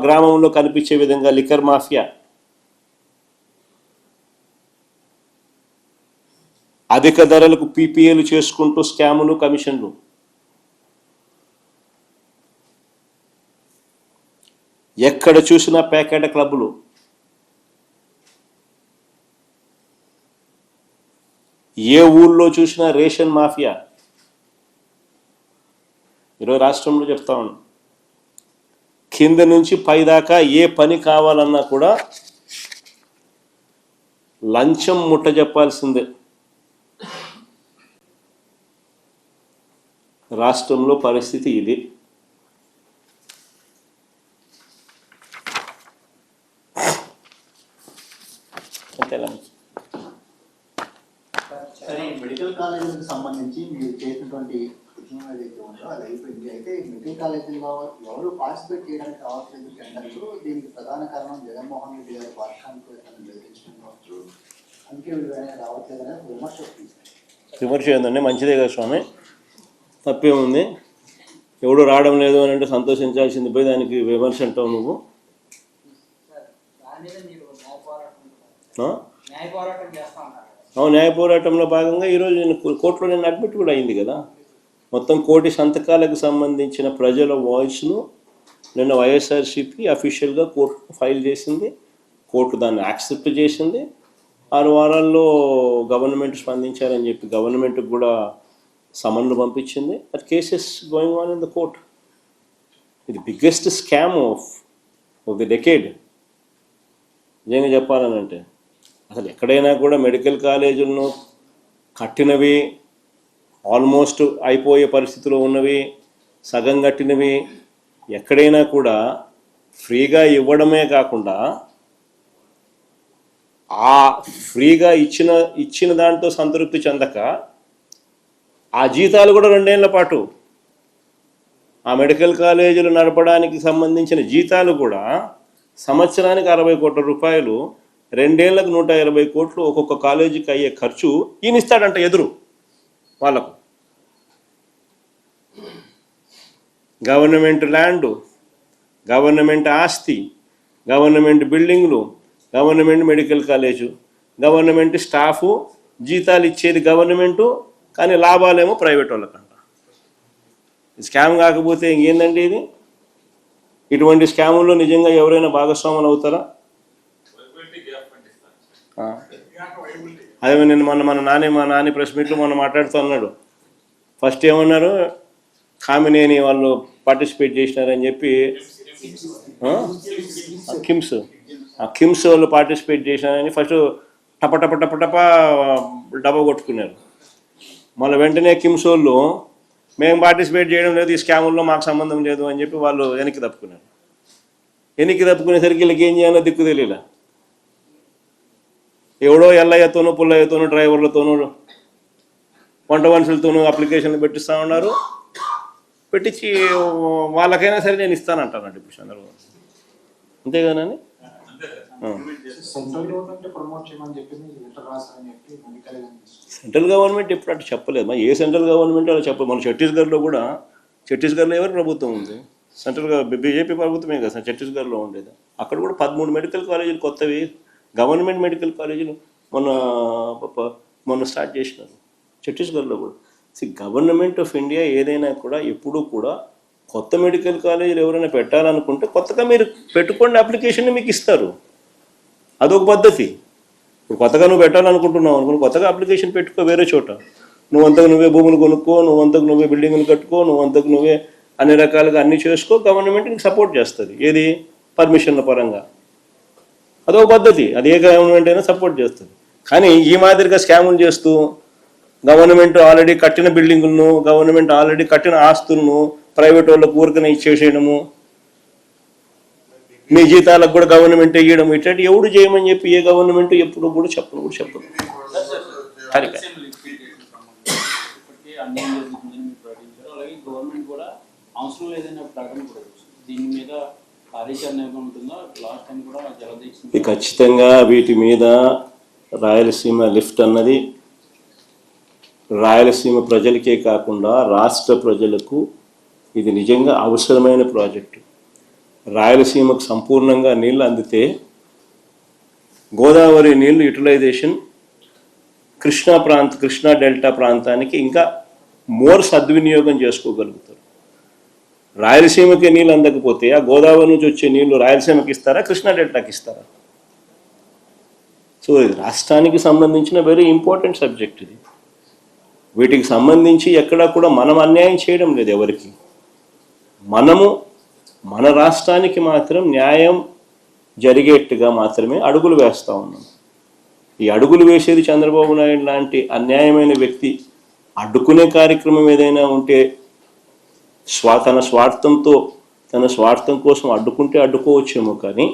గ్రామంలో కనిపించే విధంగా లిక్కర్ మాఫియా, అధిక ధరలకు పీపీఏలు చేసుకుంటూ స్కాములు, కమిషన్లు. ఎక్కడ చూసినా ప్యాకెట్ క్లబ్బులు. ఏ ఊళ్ళో చూసినా రేషన్ మాఫియా. ఈరోజు రాష్ట్రంలో చెప్తా ఉన్నాను, కింద నుంచి పైదాకా ఏ పని కావాలన్నా కూడా లంచం ముట్ట చెప్పాల్సిందే. రాష్ట్రంలో పరిస్థితి ఇది. సరే, మెడికల్ కాలేజీలకు సంబంధించి మీరు చేసినటువంటి ఏదైతే ఉందో అది అయిపోయింది. అయితే మెడికల్ కాలేజీలో ఎవరు పార్టిసిపేట్ చేయడానికి రావట్లేదు టెండర్లు. దీనికి ప్రధాన కారణం జగన్మోహన్ రెడ్డి గారి పారిశ్రామికవేత్తలను బెదిరించడం కావచ్చు. అందుకే వీళ్ళు రావట్లేదు అనేది విమర్శ వస్తుంది. విమర్శ ఏంటంటే మంచిదే కదా స్వామి, తప్పేముంది. ఎవడు రావడం లేదు అని అంటే సంతోషించాల్సింది పోయి దానికి విమర్శ అంటావు నువ్వు. న్యాయ పోరాటంలో భాగంగా ఈరోజు నేను కోర్టులో నేను అడ్మిట్ కూడా అయింది కదా. మొత్తం 1,000 సంతకాలకు సంబంధించిన ప్రజల వాయిస్ను నిన్న వైఎస్ఆర్సీపీ అఫీషియల్గా కోర్టు ఫైల్ చేసింది, కోర్టు దాన్ని యాక్సెప్ట్ చేసింది. 6 వారాల్లో గవర్నమెంట్ స్పందించారని చెప్పి గవర్నమెంట్కి కూడా సమన్లు పంపించింది. That cases going on in the court. ఇది biggest scam of the decade. నిజంగా చెప్పాలనంటే అసలు ఎక్కడైనా కూడా మెడికల్ కాలేజీలను కట్టినవి, ఆల్మోస్ట్ అయిపోయే పరిస్థితిలో ఉన్నవి, సగం కట్టినవి ఎక్కడైనా కూడా ఫ్రీగా ఇవ్వడమే కాకుండా ఆ ఫ్రీగా ఇచ్చిన దాంతో సంతృప్తి చెందక ఆ జీతాలు కూడా 2 ఏళ్ల పాటు ఆ మెడికల్ కాలేజీలు నడపడానికి సంబంధించిన జీతాలు కూడా సంవత్సరానికి 60 కోట్ల రూపాయలు, 2 ఏళ్లకు 120 కోట్లు ఒక్కొక్క కాలేజీకి అయ్యే ఖర్చు ఈయన ఇస్తాడంట ఎదురు వాళ్ళకు. గవర్నమెంట్ ల్యాండ్, గవర్నమెంట్ ఆస్తి, గవర్నమెంట్ బిల్డింగ్లు, government medical college, government staff, జీతాలు ఇచ్చేది గవర్నమెంటు, కానీ లాభాలేమో ప్రైవేట్ వాళ్ళకంట. స్కామ్ కాకపోతే ఇంకేందండి ఇది? ఇటువంటి స్కాముల్లో నిజంగా ఎవరైనా భాగస్వాములు అవుతారా? అదే నేను మా నాని ప్రెస్ మీట్లో మొన్న మాట్లాడుతూ అన్నాడు. ఫస్ట్ ఏమన్నారు, కామినేని వాళ్ళు పార్టిసిపేట్ చేసినారని చెప్పి కిమ్స్ వాళ్ళు పార్టిసిపేట్ చేసినారని ఫస్ట్ టప డబ్బా కొట్టుకున్నారు. మళ్ళీ వెంటనే కిమ్స్ వాళ్ళు మేము పార్టిసిపేట్ చేయడం లేదు, ఈ స్కాముల్లో మాకు సంబంధం లేదు అని చెప్పి వాళ్ళు వెనక్కి తప్పుకున్నారు. వెనక్కి తప్పుకునేసరికి వీళ్ళకి ఏం చేయాలో దిక్కు తెలియలే. ఎవడో ఎల్లయ్యతోనూ పుల్లయ్యతోనూ డ్రైవర్లతోనూ వంట మనుషులతోనూ అప్లికేషన్లు పెట్టిస్తూ ఉన్నారు. పెట్టించి వాళ్ళకైనా సరే నేను ఇస్తానంటానండి ఇప్పుడు చంద్రబాబు. అంతేగానని సెంట్రల్ గవర్నమెంట్ ఎప్పుడు అటు చెప్పలేదు. మరి ఏ సెంట్రల్ గవర్నమెంట్ అలా చెప్పలేదు. మన ఛత్తీస్గఢ్లో కూడా, ఛత్తీస్గఢ్లో ఎవరు ప్రభుత్వం ఉంది? సెంట్రల్గా బీజేపీ ప్రభుత్వమే కదా ఛత్తీస్గఢ్లో ఉండేది. అక్కడ కూడా 13 మెడికల్ కాలేజీలు కొత్తవి, గవర్నమెంట్ మెడికల్ కాలేజీలు మొన్న స్టార్ట్ చేసినారు ఛత్తీస్గఢ్లో కూడా. గవర్నమెంట్ ఆఫ్ ఇండియా ఏదైనా కూడా ఎప్పుడూ కూడా కొత్త మెడికల్ కాలేజీలు ఎవరైనా పెట్టాలనుకుంటే కొత్తగా మీరు పెట్టుకోండి, అప్లికేషన్ మీకు ఇస్తారు. అదొక పద్ధతి. ఇప్పుడు కొత్తగా నువ్వు పెట్టాలనుకుంటున్నావు అనుకుని కొత్తగా అప్లికేషన్ పెట్టుకో వేరే చోట. నువ్వంతకు నువ్వే భూములు కొనుక్కో, నువ్వంతకు నువ్వే బిల్డింగులు కట్టుకో, నువ్వంతకు నువ్వే అన్ని రకాలుగా అన్ని చేసుకో. గవర్నమెంట్ నీకు సపోర్ట్ చేస్తుంది. ఏది? పర్మిషన్ల పరంగా. అదొక పద్ధతి. అది ఏ గవర్నమెంట్ అయినా సపోర్ట్ చేస్తుంది. కానీ ఈ మాదిరిగా స్కాములు చేస్తూ గవర్నమెంట్ ఆల్రెడీ కట్టిన బిల్డింగులను, గవర్నమెంట్ ఆల్రెడీ కట్టిన ఆస్తులను ప్రైవేట్ వాళ్ళకు ఊరికనే ఇచ్చేసేయడము, మీ జీతాలకు కూడా గవర్నమెంట్ ఇవ్వడం, ఇట్లాంటి ఎవడు చేయమని చెప్పి ఏ గవర్నమెంట్ ఎప్పుడు కూడా చెప్పను. ఖచ్చితంగా వీటి మీద రాయలసీమ లిఫ్ట్ అన్నది రాయలసీమ ప్రజలకే కాకుండా రాష్ట్ర ప్రజలకు ఇది నిజంగా అవసరమైన ప్రాజెక్టు. రాయలసీమకు సంపూర్ణంగా నీళ్ళు అందితే గోదావరి నీళ్ళు యూటిలైజేషన్ కృష్ణా డెల్టా ప్రాంతానికి ఇంకా మోర్ సద్వినియోగం చేసుకోగలుగుతారు. రాయలసీమకి నీళ్ళు అందకపోతే ఆ గోదావరి నుంచి వచ్చే నీళ్లు రాయలసీమకి ఇస్తారా, కృష్ణా డెల్టాకి ఇస్తారా? సో ఇది రాష్ట్రానికి సంబంధించిన వెరీ ఇంపార్టెంట్ సబ్జెక్ట్ ఇది. వీటికి సంబంధించి ఎక్కడా కూడా మనం అన్యాయం చేయడం లేదు ఎవరికి. మనము మన రాష్ట్రానికి మాత్రం న్యాయం జరిగేట్టుగా మాత్రమే అడుగులు వేస్తూ ఉన్నాం. ఈ అడుగులు వేసేది చంద్రబాబు నాయుడు లాంటి అన్యాయమైన వ్యక్తి అడ్డుకునే కార్యక్రమం ఏదైనా ఉంటే తన స్వార్థం కోసం అడ్డుకుంటే అడ్డుకోవచ్చేమో, కానీ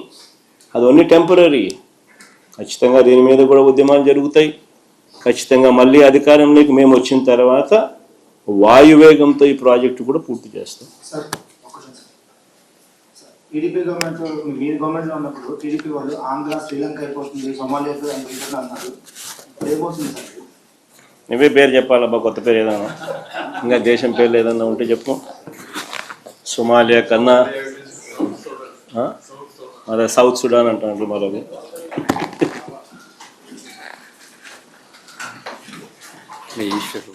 అది ఓన్లీ టెంపరీ. ఖచ్చితంగా దీని మీద కూడా ఉద్యమాలు జరుగుతాయి. ఖచ్చితంగా మళ్ళీ అధికారంలోకి మేము వచ్చిన తర్వాత వాయువేగంతో ఈ ప్రాజెక్టు కూడా పూర్తి చేస్తాం. టీడీపీ గవర్నమెంట్, మీరు గవర్నమెంట్లో ఉన్నప్పుడు టీడీపీ వాళ్ళు ఆంధ్ర, శ్రీలంక అయిపోతుంది, సోమాలియా అన్నారు. ఏమవుతుంది సార్? నువ్వే పేరు చెప్పాలబ్బా, కొత్త పేరు ఏదన్నా, ఇంకా దేశం పేర్లు ఏదన్నా ఉంటే చెప్పు. సోమాలియా కన్నా అదే సౌత్ సుడాన్ అంటారు మరొకటి. ఈశ్వరు